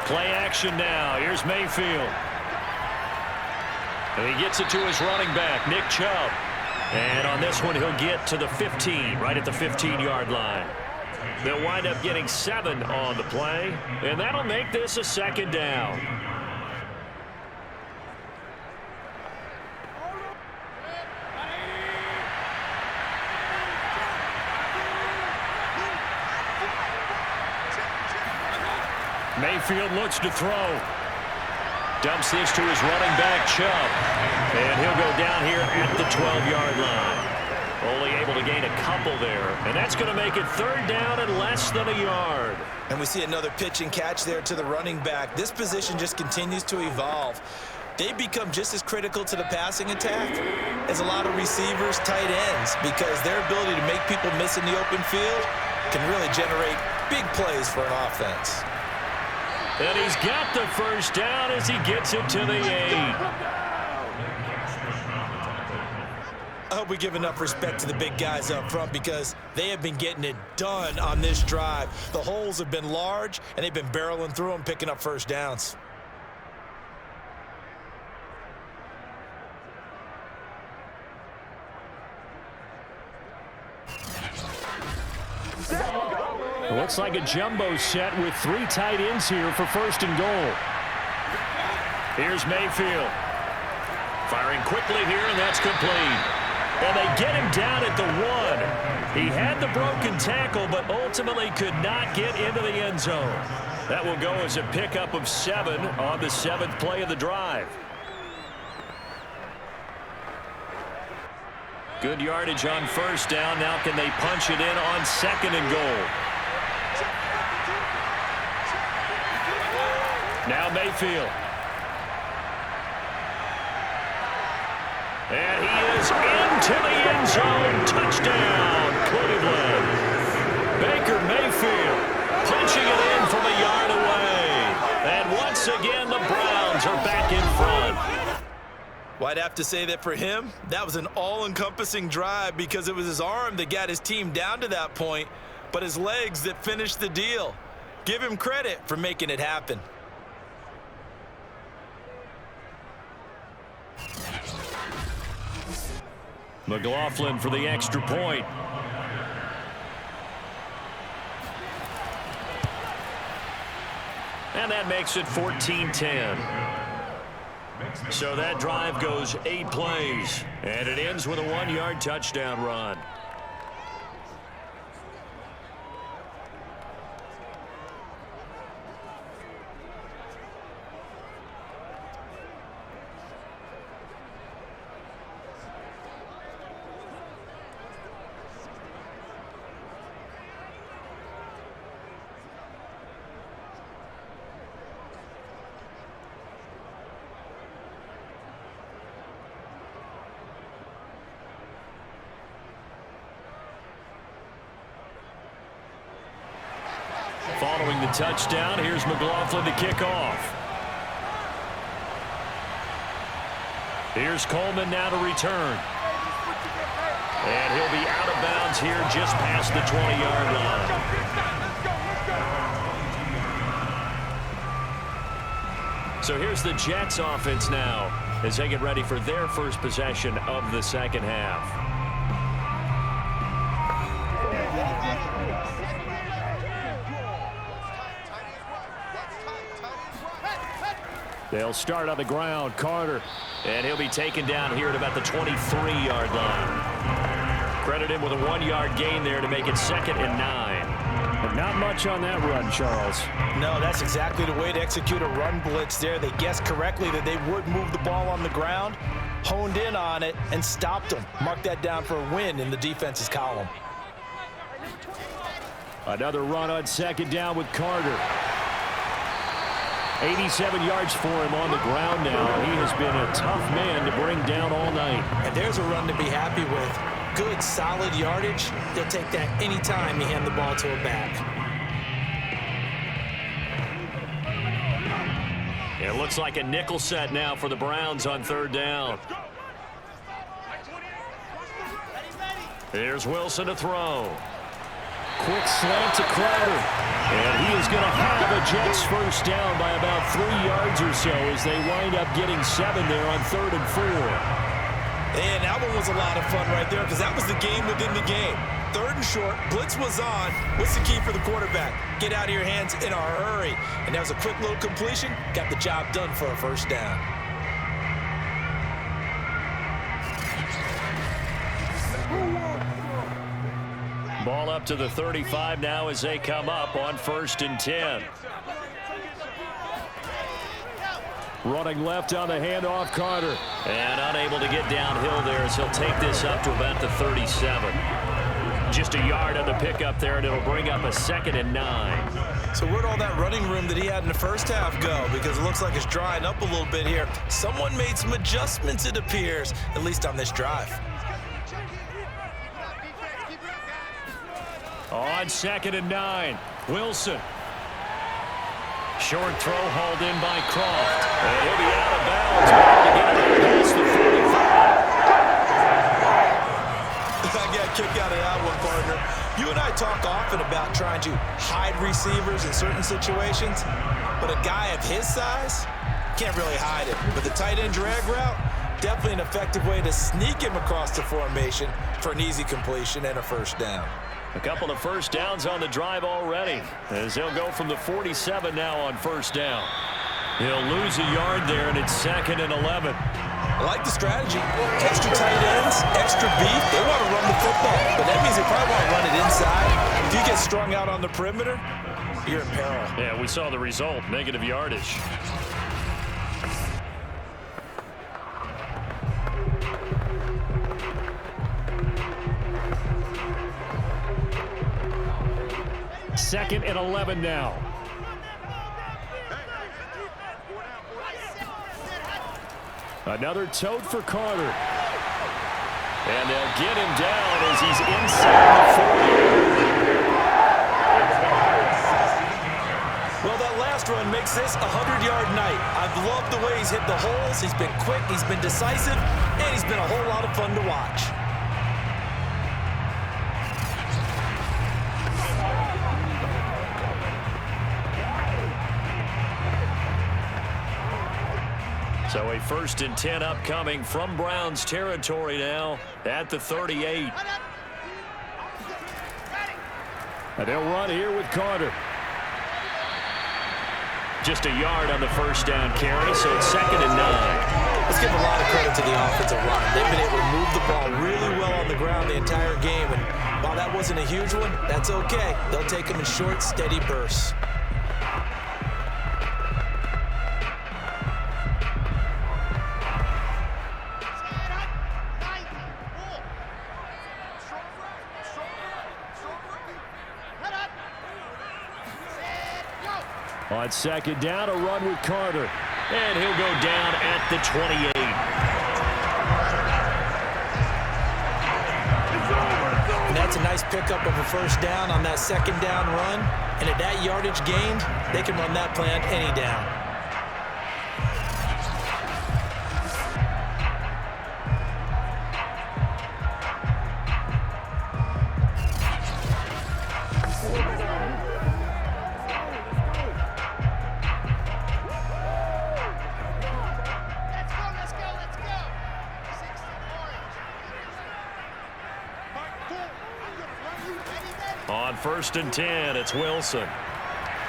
Play action now. Here's Mayfield. And he gets it to his running back, Nick Chubb. And on this one, he'll get to the 15, right at the 15-yard line. They'll wind up getting 7 on the play, and that'll make this a 2nd down. Mayfield looks to throw. Dumps this to his running back, Chubb. And he'll go down here at the 12-yard line. Only able to gain a couple there. And that's going to make it 3rd down and less than a yard. And we see another pitch and catch there to the running back. This position just continues to evolve. They become just as critical to the passing attack as a lot of receivers, tight ends, because their ability to make people miss in the open field can really generate big plays for an offense. And he's got the 1st down as he gets it to the 8. I hope we give enough respect to the big guys up front because they have been getting it done on this drive. The holes have been large, and they've been barreling through them, picking up 1st downs. It looks like a jumbo set with 3 tight ends here for 1st and goal. Here's Mayfield. Firing quickly here, and that's complete. And they get him down at the 1. He had the broken tackle, but ultimately could not get into the end zone. That will go as a pickup of 7 on the 7th play of the drive. Good yardage on 1st down. Now can they punch it in on 2nd and goal? Now Mayfield. And he is into the end zone. Touchdown, Cleveland. Baker Mayfield punching it in from a yard away. And once again, the Browns are back in front. Well, I'd have to say that for him, that was an all-encompassing drive because it was his arm that got his team down to that point, but his legs that finished the deal. Give him credit for making it happen. McLaughlin for the extra point. And that makes it 14-10. So that drive goes 8 plays, and it ends with a 1-yard touchdown run. Following the touchdown, here's McLaughlin to kick off. Here's Coleman now to return. And he'll be out of bounds here just past the 20-yard line. So here's the Jets offense now as they get ready for their first possession of the 2nd half. They'll start on the ground. Carter. And he'll be taken down here at about the 23-yard line. Credit him with a 1-yard gain there to make it 2nd and 9. But not much on that run, Charles. No, that's exactly the way to execute a run blitz there. They guessed correctly that they would move the ball on the ground, honed in on it, and stopped them. Mark that down for a win in the defense's column. Another run on 2nd down with Carter. 87 yards for him on the ground now. He has been a tough man to bring down all night. And there's a run to be happy with. Good, solid yardage. They'll take that any time you hand the ball to a back. It looks like a nickel set now for the Browns on 3rd down. Here's Wilson to throw. Quick slant to Crowder. And he is going to have a Jets first down by about 3 yards or so as they wind up getting 7 there on 3rd and 4. And that one was a lot of fun right there because that was the game within the game. 3rd and short, blitz was on. What's the key for the quarterback? Get out of your hands in a hurry. And that was a quick little completion. Got the job done for a first down. Ball up to the 35 now as they come up on 1st and 10. Running left on the handoff, Carter. And unable to get downhill there as he'll take this up to about the 37. Just a yard on the pickup there, and it'll bring up a 2nd and 9. So where'd all that running room that he had in the first half go? Because it looks like it's drying up a little bit here. Someone made some adjustments, it appears, at least on this drive. On 2nd and 9, Wilson. Short throw hauled in by Croft. And he'll be out of bounds back to get it past the 45. I got a kick out of that one, partner. You and I talk often about trying to hide receivers in certain situations, but a guy of his size can't really hide it. But the tight end drag route, definitely an effective way to sneak him across the formation for an easy completion and a first down. A couple of first downs on the drive already as he'll go from the 47 now on 1st down. He'll lose a yard there, and it's 2nd and 11. I like the strategy. Extra tight ends, extra beef. They want to run the football, but that means they probably want to run it inside. If you get strung out on the perimeter, you're in peril. Yeah, we saw the result, negative yardage. Second and 11 now. Another tote for Carter. And they'll get him down as he's inside the 40. Well, that last run makes this a 100-yard night. I've loved the way he's hit the holes. He's been quick, he's been decisive, and he's been a whole lot of fun to watch. So a 1st and 10 upcoming from Browns territory now at the 38. And they'll run here with Carter. Just a yard on the first down carry, so it's 2nd and 9. Let's give a lot of credit to the offensive line. They've been able to move the ball really well on the ground the entire game. And while that wasn't a huge one, that's okay. They'll take them in short, steady bursts. On 2nd down, a run with Carter. And he'll go down at the 28. And that's a nice pickup of a first down on that 2nd down run. And at that yardage gained, they can run that play on any down. On 1st and 10, it's Wilson.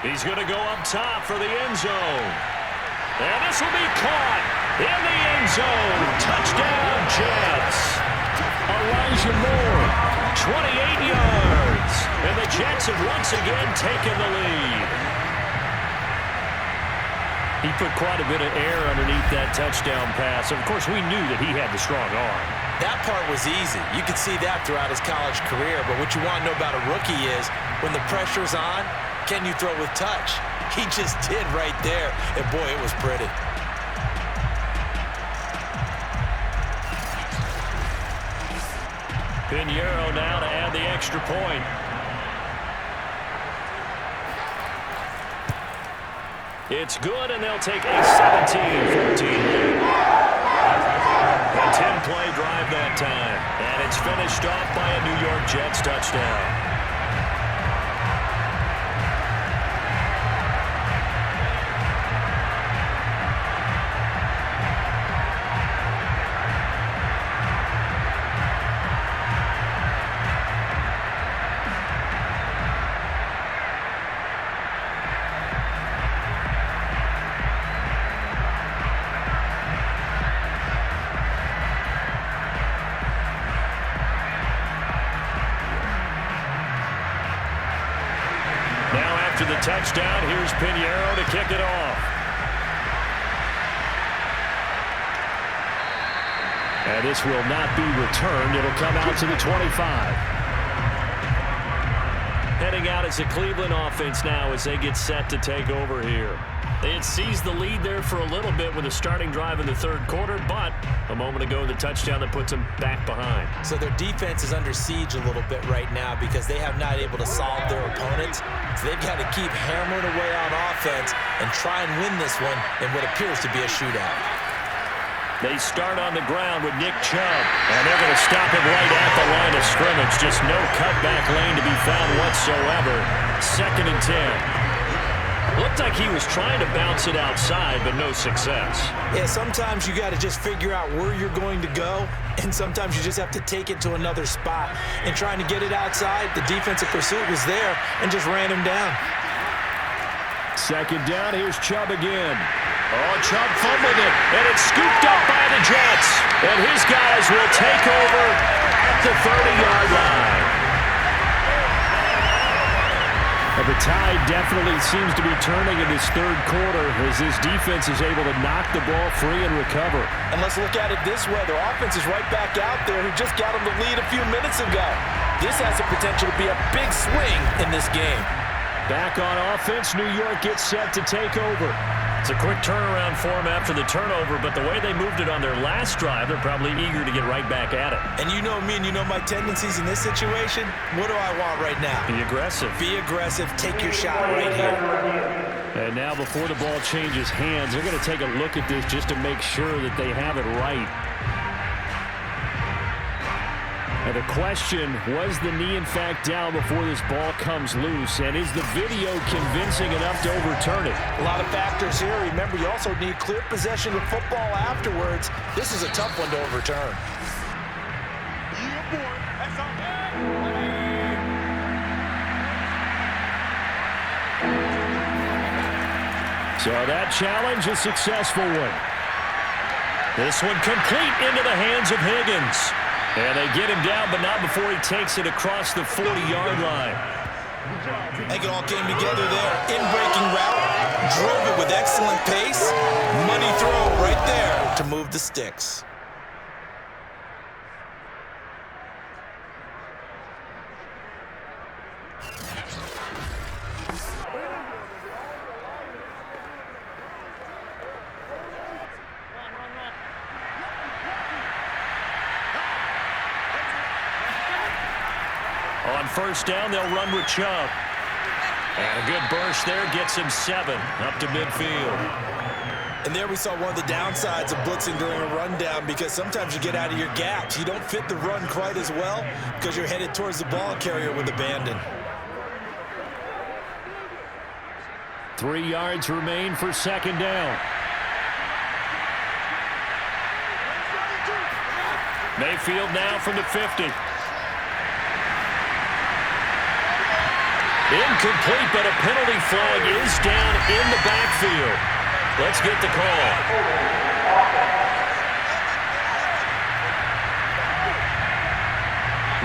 He's going to go up top for the end zone. And this will be caught in the end zone. Touchdown, Jets. Elijah Moore, 28 yards. And the Jets have once again taken the lead. He put quite a bit of air underneath that touchdown pass. Of course, we knew that he had the strong arm. That part was easy. You could see that throughout his college career. But what you want to know about a rookie is when the pressure's on, can you throw with touch? He just did right there. And, boy, it was pretty. Pinheiro now to add the extra point. It's good, and they'll take a 17-14 lead. A 10-play drive that time, and it's finished off by a New York Jets touchdown. to the touchdown. Here's Pinheiro to kick it off. And this will not be returned. It'll come out to the 25. Heading out as a Cleveland offense now as they get set to take over here. They had seized the lead there for a little bit with a starting drive in the third quarter, but a moment ago the touchdown that puts them back behind. So their defense is under siege a little bit right now because they have not able to solve their opponents. So they've got to keep hammering away on offense and try and win this one in what appears to be a shootout. They start on the ground with Nick Chubb, and they're going to stop him right at the line of scrimmage. Just no cutback lane to be found whatsoever. 2nd and 10. Looked like he was trying to bounce it outside, but no success. Yeah, sometimes you got to just figure out where you're going to go, and sometimes you just have to take it to another spot. And trying to get it outside, the defensive pursuit was there and just ran him down. 2nd down, here's Chubb again. Oh, Chubb fumbled it, and it's scooped up by the Jets. And his guys will take over at the 30-yard line. The tide definitely seems to be turning in this third quarter as this defense is able to knock the ball free and recover. And let's look at it this way. Their offense is right back out there who just got them the lead a few minutes ago. This has the potential to be a big swing in this game. Back on offense, New York gets set to take over. It's a quick turnaround for them after the turnover, but the way they moved it on their last drive, they're probably eager to get right back at it. And you know me and you know my tendencies in this situation. What do I want right now? Be aggressive. Be aggressive. Take your shot right here. And now before the ball changes hands, they're going to take a look at this just to make sure that they have it right. And the question, was the knee in fact down before this ball comes loose? And is the video convincing enough to overturn it? A lot of factors here. Remember, you also need clear possession of football afterwards. This is a tough one to overturn. So that challenge, a successful one. This one complete into the hands of Higgins. And they get him down, but not before he takes it across the 40-yard line. I think it all came together there. In-breaking route, drove it with excellent pace. Money throw right there to move the sticks. On 1st down, they'll run with Chubb. And a good burst there gets him 7 up to midfield. And there we saw one of the downsides of blitzing during a rundown because sometimes you get out of your gaps. You don't fit the run quite as well because you're headed towards the ball carrier with abandon. 3 yards remain for 2nd down. Mayfield now from the 50. Incomplete, but a penalty flag is down in the backfield. Let's get the call.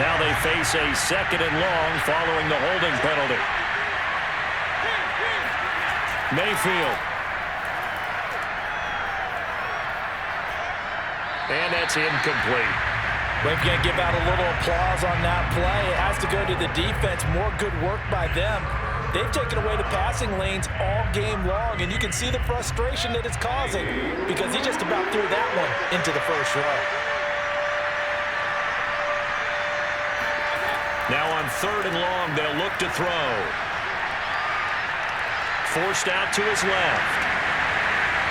Now they face a 2nd and long following the holding penalty. Mayfield. And that's incomplete. We've got to give out a little applause on that play. It has to go to the defense. More good work by them. They've taken away the passing lanes all game long, and you can see the frustration that it's causing because he just about threw that one into the first row. Now on 3rd and long, they'll look to throw. Forced out to his left.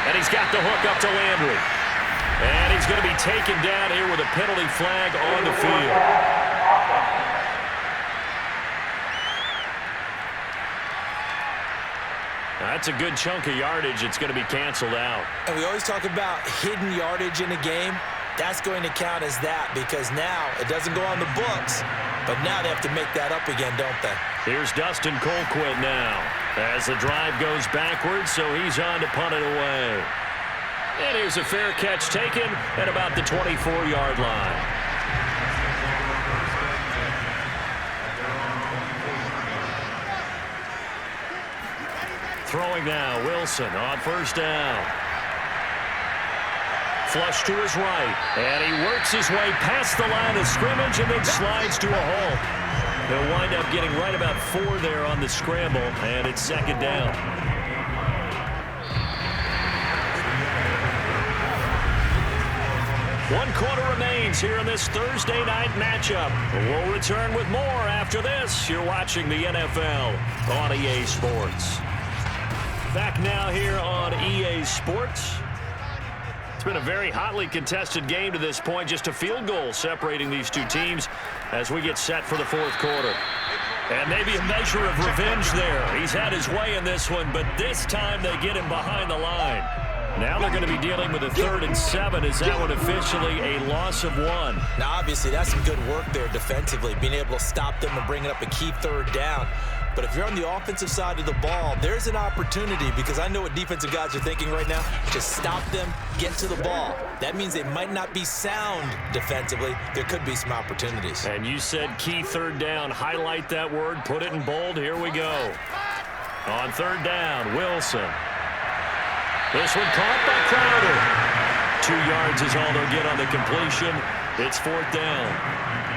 And he's got the hook up to Landry. And he's going to be taken down here with a penalty flag on the field. That's a good chunk of yardage. It's going to be canceled out. And we always talk about hidden yardage in a game. That's going to count as that because now it doesn't go on the books, but now they have to make that up again, don't they? Here's Dustin Colquitt now as the drive goes backwards, so he's on to punt it away. And here's a fair catch taken at about the 24-yard line. Throwing now, Wilson on first down. Flush to his right, and he works his way past the line of scrimmage and then slides to a halt. He'll wind up getting right about 4 there on the scramble, and it's second down. One quarter remains here in this Thursday night matchup. We'll return with more after this. You're watching the NFL on EA Sports. Back now here on EA Sports. It's been a very hotly contested game to this point. Just a field goal separating these two teams as we get set for the fourth quarter. And maybe a measure of revenge there. He's had his way in this one, but this time they get him behind the line. Now they're going to be dealing with a 3rd and 7 as that one officially a loss of 1. Now, obviously, that's some good work there defensively, being able to stop them and bring it up a key 3rd down. But if you're on the offensive side of the ball, there's an opportunity, because I know what defensive guys are thinking right now. Just stop them, get to the ball. That means they might not be sound defensively. There could be some opportunities. And you said key 3rd down. Highlight that word. Put it in bold. Here we go. On 3rd down, Wilson. This one caught by Crowder. 2 yards is all they'll get on the completion. It's 4th down.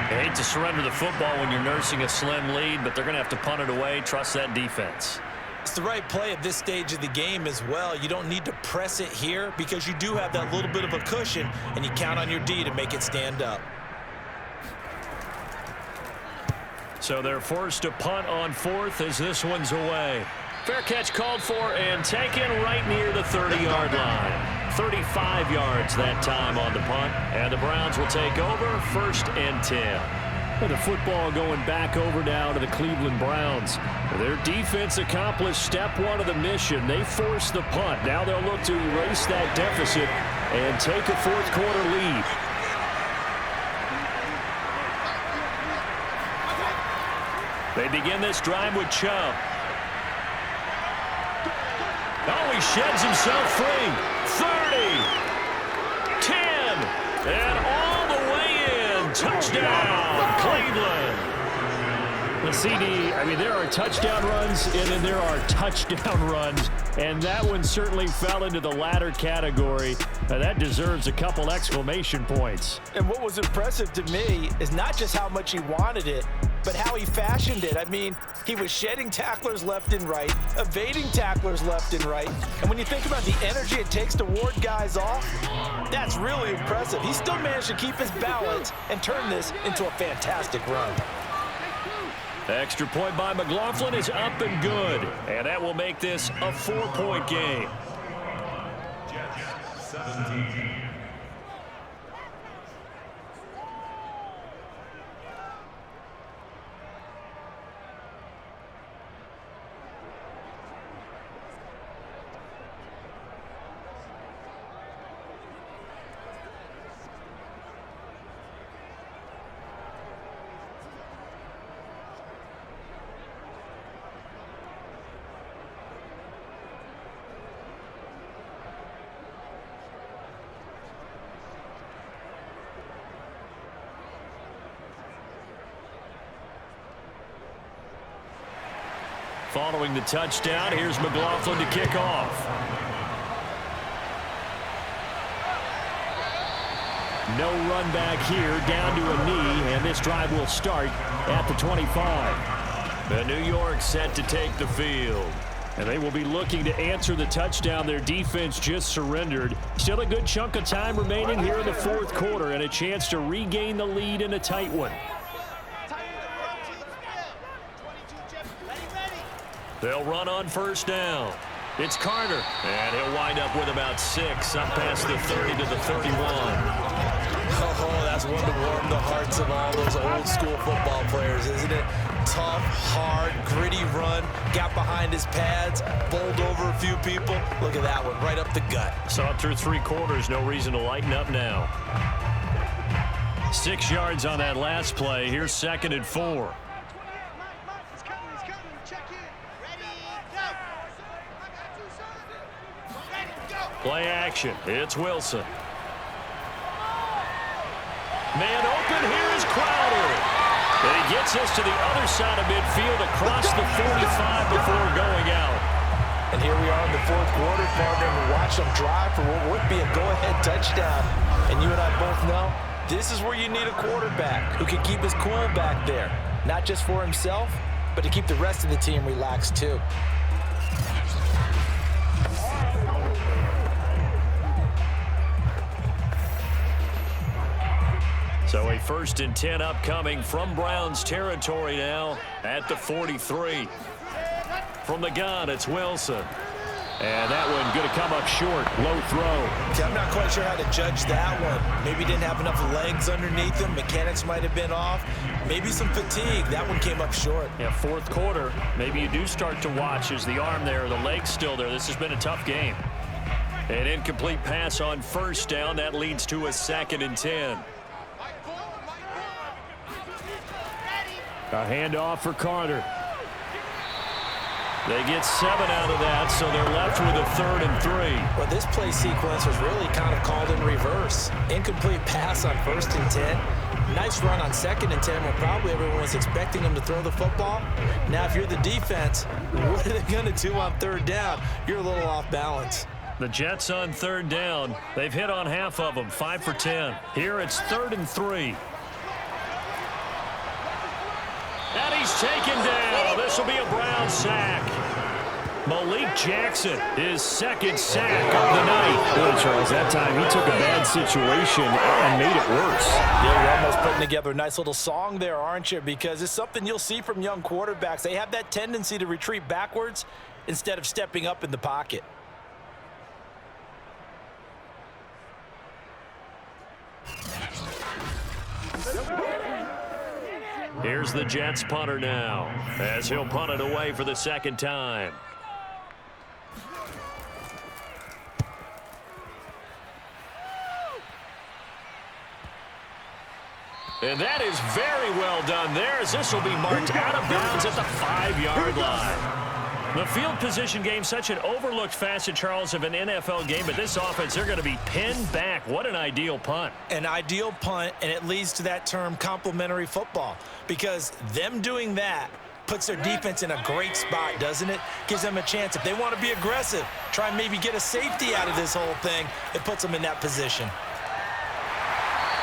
I hate to surrender the football when you're nursing a slim lead, but they're going to have to punt it away. Trust that defense. It's the right play at this stage of the game as well. You don't need to press it here because you do have that little bit of a cushion, and you count on your D to make it stand up. So they're forced to punt on 4th as this one's away. Fair catch called for and taken right near the 30-yard line. 35 yards that time on the punt, and the Browns will take over 1st and 10. And the football going back over now to the Cleveland Browns. Their defense accomplished step 1 of the mission. They forced the punt. Now they'll look to erase that deficit and take a fourth quarter lead. They begin this drive with Chubb. Oh, he sheds himself free. 30, 10, and all the way in. Touchdown, Cleveland. The CD, I mean, there are touchdown runs, and then there are touchdown runs, and that one certainly fell into the latter category. Now, that deserves a couple exclamation points. And what was impressive to me is not just how much he wanted it, but how he fashioned it. I mean, he was shedding tacklers left and right, evading tacklers left and right. And when you think about the energy it takes to ward guys off, that's really impressive. He still managed to keep his balance and turn this into a fantastic run. Extra point by McLaughlin is up and good. And that will make this a 4-point game. Following the touchdown, here's McLaughlin to kick off. No run back here, down to a knee, and this drive will start at the 25. The New York set to take the field. And they will be looking to answer the touchdown their defense just surrendered. Still a good chunk of time remaining here in the fourth quarter and a chance to regain the lead in a tight one. They'll run on first down. It's Carter, and he'll wind up with about 6, up past the 30 to the 31. Oh, that's one to warm the hearts of all those old school football players, isn't it? Tough, hard, gritty run, got behind his pads, bowled over a few people. Look at that one, right up the gut. Saw it through 3 quarters, no reason to lighten up now. 6 yards on that last play. Here's 2nd and 4. Play action. It's Wilson. Man open. Here is Crowder. And he gets us to the other side of midfield across the 45 before going out. And here fourth quarter, partner, and watch them drive for what would be a go-ahead touchdown. And you and I both know this is where you need a quarterback who can keep his cool back there, not just for himself, but to keep the rest of the team relaxed too. So a 1st and 10 upcoming from Browns territory now at the 43. From the gun, it's Wilson. And that one going to come up short. Low throw. See, I'm not quite sure how to judge that one. Maybe didn't have enough legs underneath him. Mechanics might have been off. Maybe some fatigue. That one came up short. Yeah, fourth quarter, maybe you do start to watch. Is the arm there, the leg's still there? This has been a tough game. An incomplete pass on 1st down. That leads to a 2nd and 10. A handoff for Carter. They get 7 out of that, so they're left with a 3rd and 3. Well, this play sequence was really kind of called in reverse. Incomplete pass on 1st and 10. Nice run on 2nd and 10 when probably everyone was expecting them to throw the football. Now, if you're the defense, what are they going to do on 3rd down? You're a little off balance. The Jets on 3rd down. They've hit on half of them, 5 for 10. Here it's 3rd and 3. And he's taken down. This will be a Brown sack. Malik Jackson, his 2nd sack of the night. Well, Charles, that time he took a bad situation and made it worse. Yeah, you're almost putting together a nice little song there, aren't you? Because it's something you'll see from young quarterbacks. They have that tendency to retreat backwards instead of stepping up in the pocket. Here's the Jets punter now, as he'll punt it away for the 2nd time. And that is very well done there, as this will be marked out of bounds at the 5-yard line. The field position game, such an overlooked facet, Charles, of an NFL game, but this offense, they're going to be pinned back. What an ideal punt. An ideal punt, and it leads to that term complementary football, because them doing that puts their defense in a great spot, doesn't it? Gives them a chance. If they want to be aggressive, try and maybe get a safety out of this whole thing, it puts them in that position.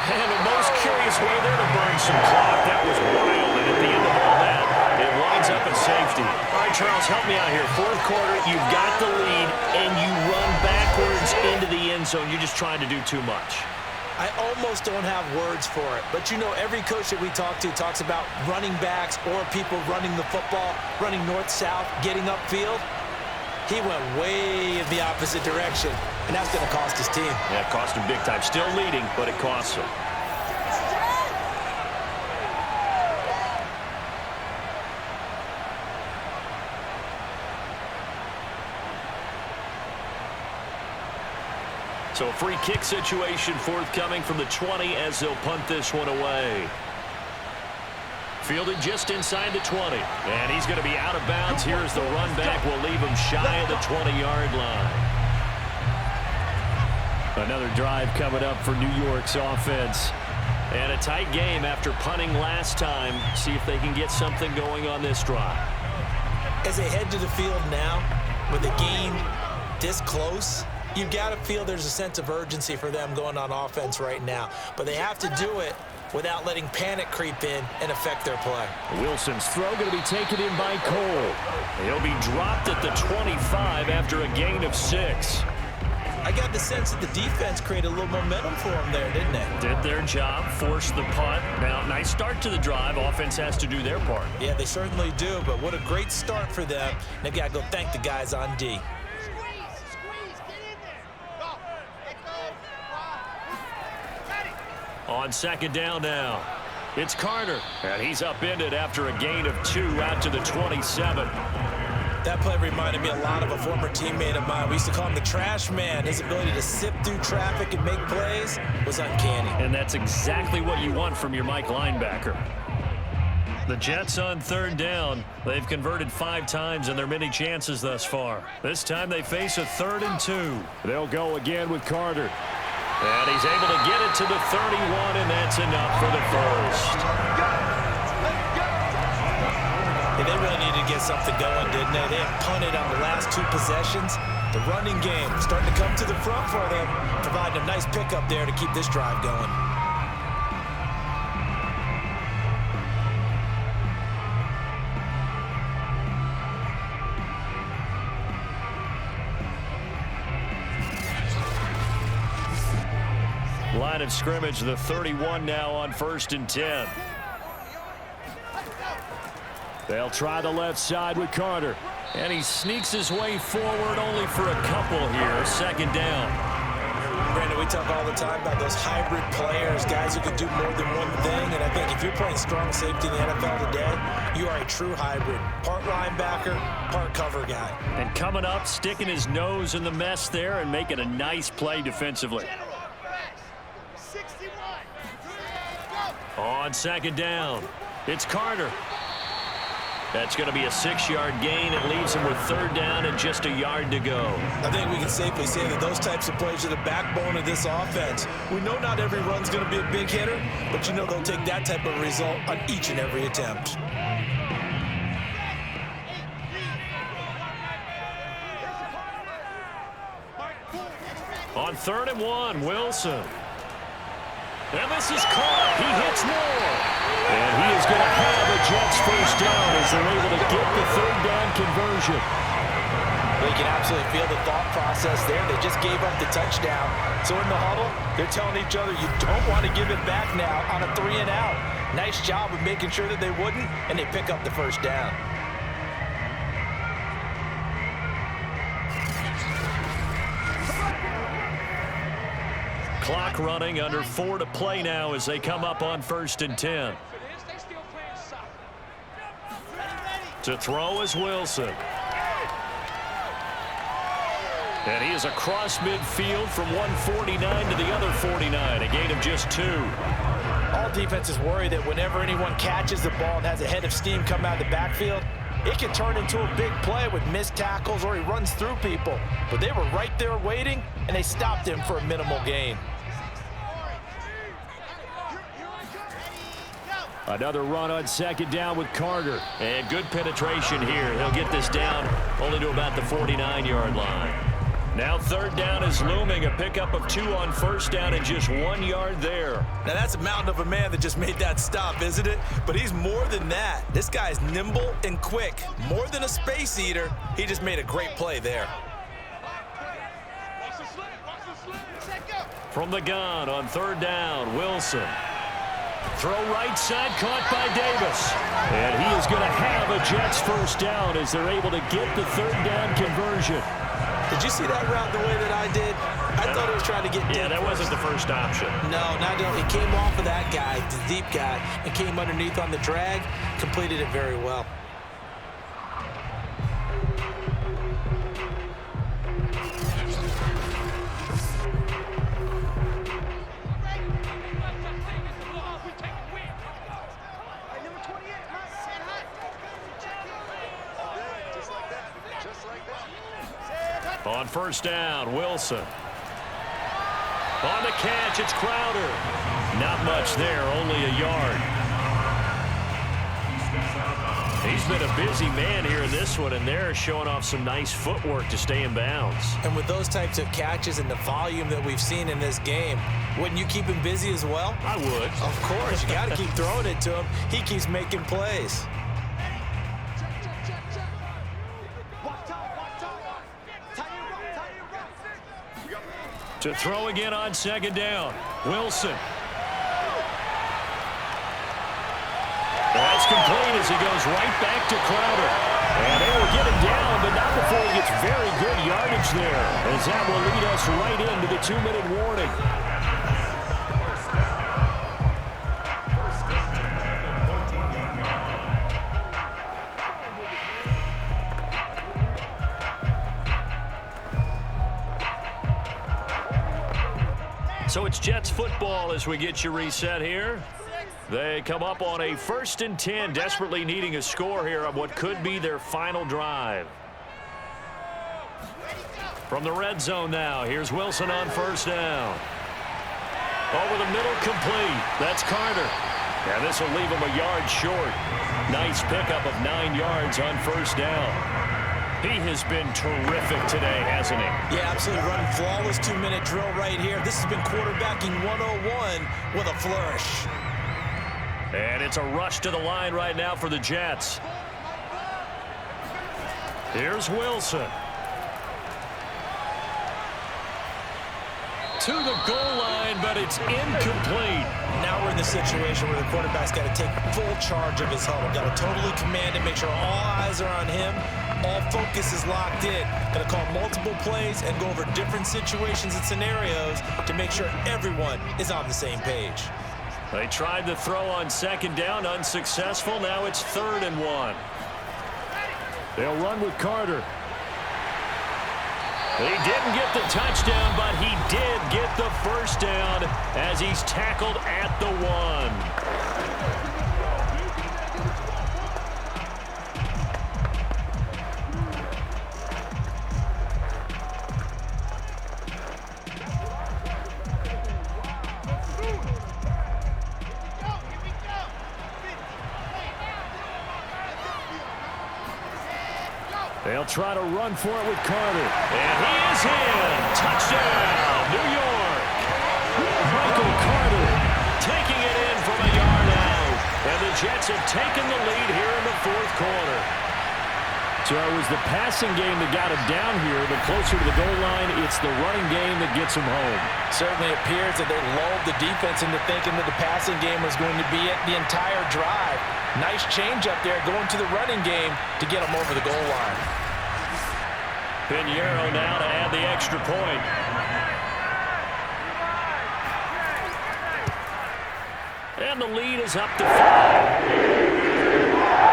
And the most curious way there to burn some clock. That was wild, and at the end of all that, it winds up at safety. All right, Charles, help me out here. Fourth quarter, you've got the lead, and you run backwards into the end zone. You're just trying to do too much. I almost don't have words for it, but you know, every coach that we talk to talks about running backs or people running the football, running north-south, getting upfield. He went way in the opposite direction, and that's going to cost his team. Yeah, it cost him big time. Still leading, but it costs him. So a free kick situation forthcoming from the 20 as they'll punt this one away. Fielded just inside the 20. And he's going to be out of bounds. Here's the run back. Will leave him shy of the 20-yard line. Another drive coming up for New York's offense. And a tight game after punting last time. See if they can get something going on this drive. As they head to the field now, with the game this close, you've got to feel there's a sense of urgency for them going on offense right now. But they have to do it without letting panic creep in and affect their play. Wilson's throw going to be taken in by Cole. He'll be dropped at the 25 after a gain of 6. I got the sense that the defense created a little momentum for them there, didn't they? Did their job, forced the punt. Now, nice start to the drive. Offense has to do their part. Yeah, they certainly do, but what a great start for them. They've got to go thank the guys on D. On 2nd down now, it's Carter. And he's upended after a gain of 2 out to the 27. That play reminded me a lot of a former teammate of mine. We used to call him the trash man. His ability to sift through traffic and make plays was uncanny. And that's exactly what you want from your Mike linebacker. The Jets on 3rd down. They've converted 5 times in their many chances thus far. This time they face a 3rd and 2. They'll go again with Carter. And he's able to get it to the 31, and that's enough for the first. And they really need to get get something going, didn't they? They have punted on the last 2 possessions. The running game starting to come to the front for them, providing a nice pickup there to keep this drive going. Line of scrimmage, the 31 now on 1st and 10. They'll try the left side with Carter. And he sneaks his way forward only for a couple here. 2nd down. Brandon, we talk all the time about those hybrid players, guys who can do more than one thing. And I think if you're playing strong safety in the NFL today, you are a true hybrid. Part linebacker, part cover guy. And coming up, sticking his nose in the mess there and making a nice play defensively. On 2nd down, it's Carter. That's going to be a 6-yard gain. It leaves him with 3rd down and just a yard to go. I think we can safely say that those types of plays are the backbone of this offense. We know not every run's going to be a big hitter, but you know they'll take that type of result on each and every attempt. On 3rd and 1, Wilson. And this is caught. He hits Moore. And he is going to have a Jets 1st down as they're able to get the 3rd down conversion. They can absolutely feel the thought process there. They just gave up the touchdown. So in the huddle, they're telling each other, you don't want to give it back now on a 3 and out. Nice job of making sure that they wouldn't, and they pick up the 1st down. Clock running, under 4 to play now as they come up on 1st and 10. To throw is Wilson. And he is across midfield from 149 to the other 49, a gain of just 2. All defenses worry that whenever anyone catches the ball and has a head of steam come out of the backfield, it can turn into a big play with missed tackles or he runs through people. But they were right there waiting, and they stopped him for a minimal gain. Another run on 2nd down with Carter. And good penetration here. He'll get this down only to about the 49-yard line. Now 3rd down is looming. A pickup of 2 on 1st down and just 1 yard there. Now that's a mountain of a man that just made that stop, isn't it? But he's more than that. This guy's nimble and quick. More than a space eater. He just made a great play there. From the gun on 3rd down, Wilson. Throw right side, caught by Davis. And he is going to have a Jets 1st down as they're able to get the 3rd down conversion. Did you see that route the way that I did? I thought he was trying to get deep. Yeah, that wasn't the first option. No, not at all. He came off of that guy, the deep guy, and came underneath on the drag, completed it very well. On 1st down, Wilson. On the catch, it's Crowder. Not much there, only a yard. He's been a busy man here in this one, and they're showing off some nice footwork to stay in bounds. And with those types of catches and the volume that we've seen in this game, wouldn't you keep him busy as well? I would. Of course, you got to keep throwing it to him. He keeps making plays. To throw again on 2nd down, Wilson. That's complete as he goes right back to Crowder. And they will get him down, but not before he gets very good yardage there, as that will lead us right into the 2-minute warning. So it's Jets football as we get you reset here. They come up on a 1st and 10, desperately needing a score here on what could be their final drive. From the red zone now, here's Wilson on 1st down. Over the middle, complete. That's Carter. And this will leave him a yard short. Nice pickup of 9 yards on first down. He has been terrific today, hasn't he? Yeah, absolutely. Running flawless 2-minute drill right here. This has been quarterbacking 101 with a flourish. And it's a rush to the line right now for the Jets. Here's Wilson. To the goal line, but it's incomplete. Now we're in the situation where the quarterback's got to take full charge of his huddle. Got to totally command it, make sure all eyes are on him. All focus is locked in. Got to call multiple plays and go over different situations and scenarios to make sure everyone is on the same page. They tried to throw on second down, unsuccessful. Now it's 3rd and 1. They'll run with Carter. He didn't get the touchdown, but he did get the first down as he's tackled at the 1. They'll try to run for it with Carter. And he is in. Touchdown, New York. Michael Carter taking it in from a yard out. And the Jets have taken the lead here in the 4th quarter. So it was the passing game that got him down here, but closer to the goal line, it's the running game that gets him home. Certainly appears that they lulled the defense into thinking that the passing game was going to be it the entire drive. Nice change up there going to the running game to get him over the goal line. Fitzgerald now to add the extra point. And the lead is up to 5.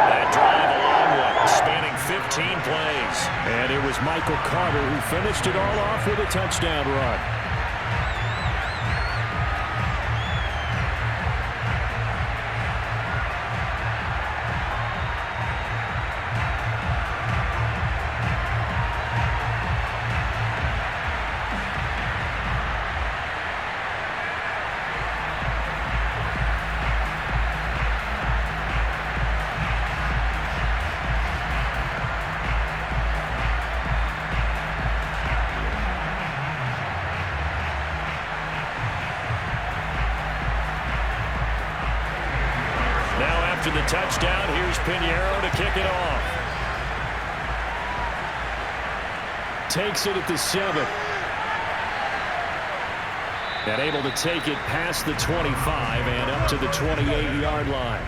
That drive a long one, spanning 15 plays. And it was Michael Carter who finished it all off with a touchdown run. After the touchdown, here's Pinheiro to kick it off. Takes it at the 7. And able to take it past the 25 and up to the 28-yard line.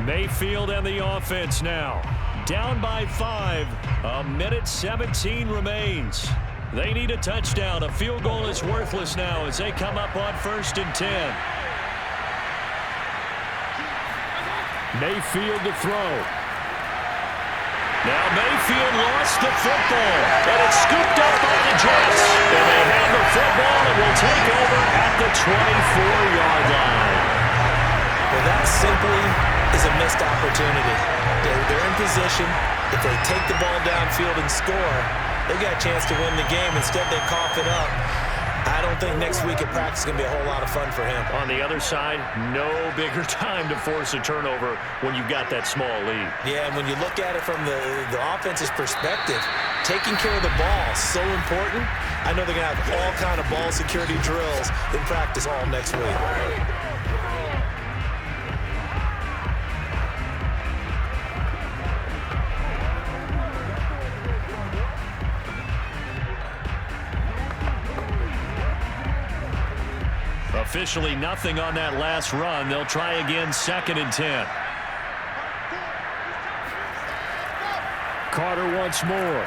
Mayfield and the offense now. Down by 5. 1:17 remains. They need a touchdown. A field goal is worthless now as they come up on 1st and 10. Mayfield to throw. Now Mayfield lost the football, and it's scooped up by the Jets. And they have the football and will take over at the 24-yard line. Well, that simply is a missed opportunity. They're in position. If they take the ball downfield and score, they got a chance to win the game. Instead, they cough it up. I don't think next week at practice is going to be a whole lot of fun for him. On the other side, no bigger time to force a turnover when you've got that small lead. Yeah, and when you look at it from the offense's perspective, taking care of the ball is so important. I know they're going to have all kind of ball security drills in practice all next week. Officially nothing on that last run. They'll try again 2nd and 10. Carter once more.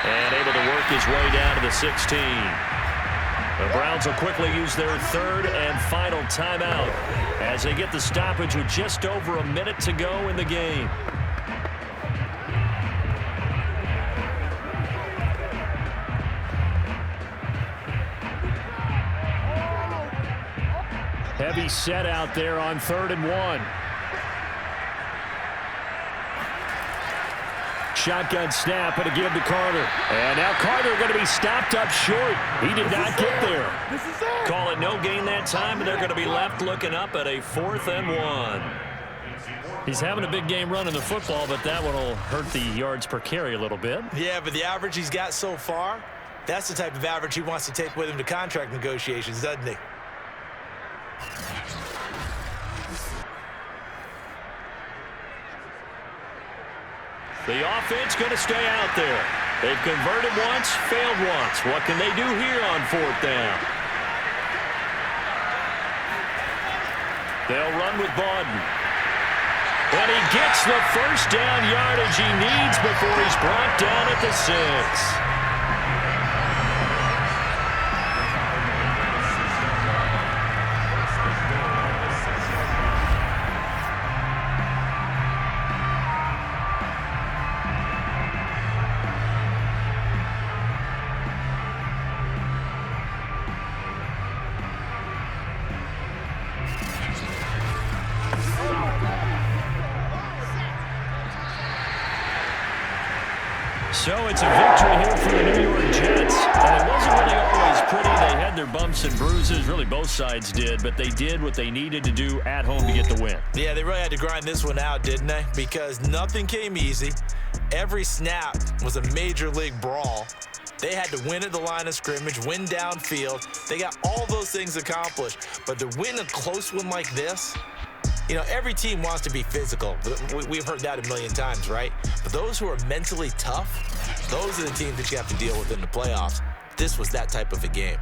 And able to work his way down to the 16. The Browns will quickly use their 3rd and final timeout as they get the stoppage with just over a minute to go in the game. Heavy set out there on 3rd and 1. Shotgun snap and a give to Carter. And now Carter going to be stopped up short. He did not get there. Call it no gain that time, and they're going to be left looking up at a 4th and 1. He's having a big game running the football, but that one will hurt the yards per carry a little bit. Yeah, but the average he's got so far, that's the type of average he wants to take with him to contract negotiations, doesn't he? The offense going to stay out there. They've converted once, failed once. What can they do here on 4th down? They'll run with Bawden. And he gets the first down yardage he needs before he's brought down at the 6. So it's a victory here for the New York Jets. And it wasn't really always pretty. They had their bumps and bruises. Really, both sides did. But they did what they needed to do at home to get the win. Yeah, they really had to grind this one out, didn't they? Because nothing came easy. Every snap was a major league brawl. They had to win at the line of scrimmage, win downfield. They got all those things accomplished. But to win a close one like this, you know, every team wants to be physical. We've heard that a million times, right? But those who are mentally tough, those are the teams that you have to deal with in the playoffs. This was that type of a game.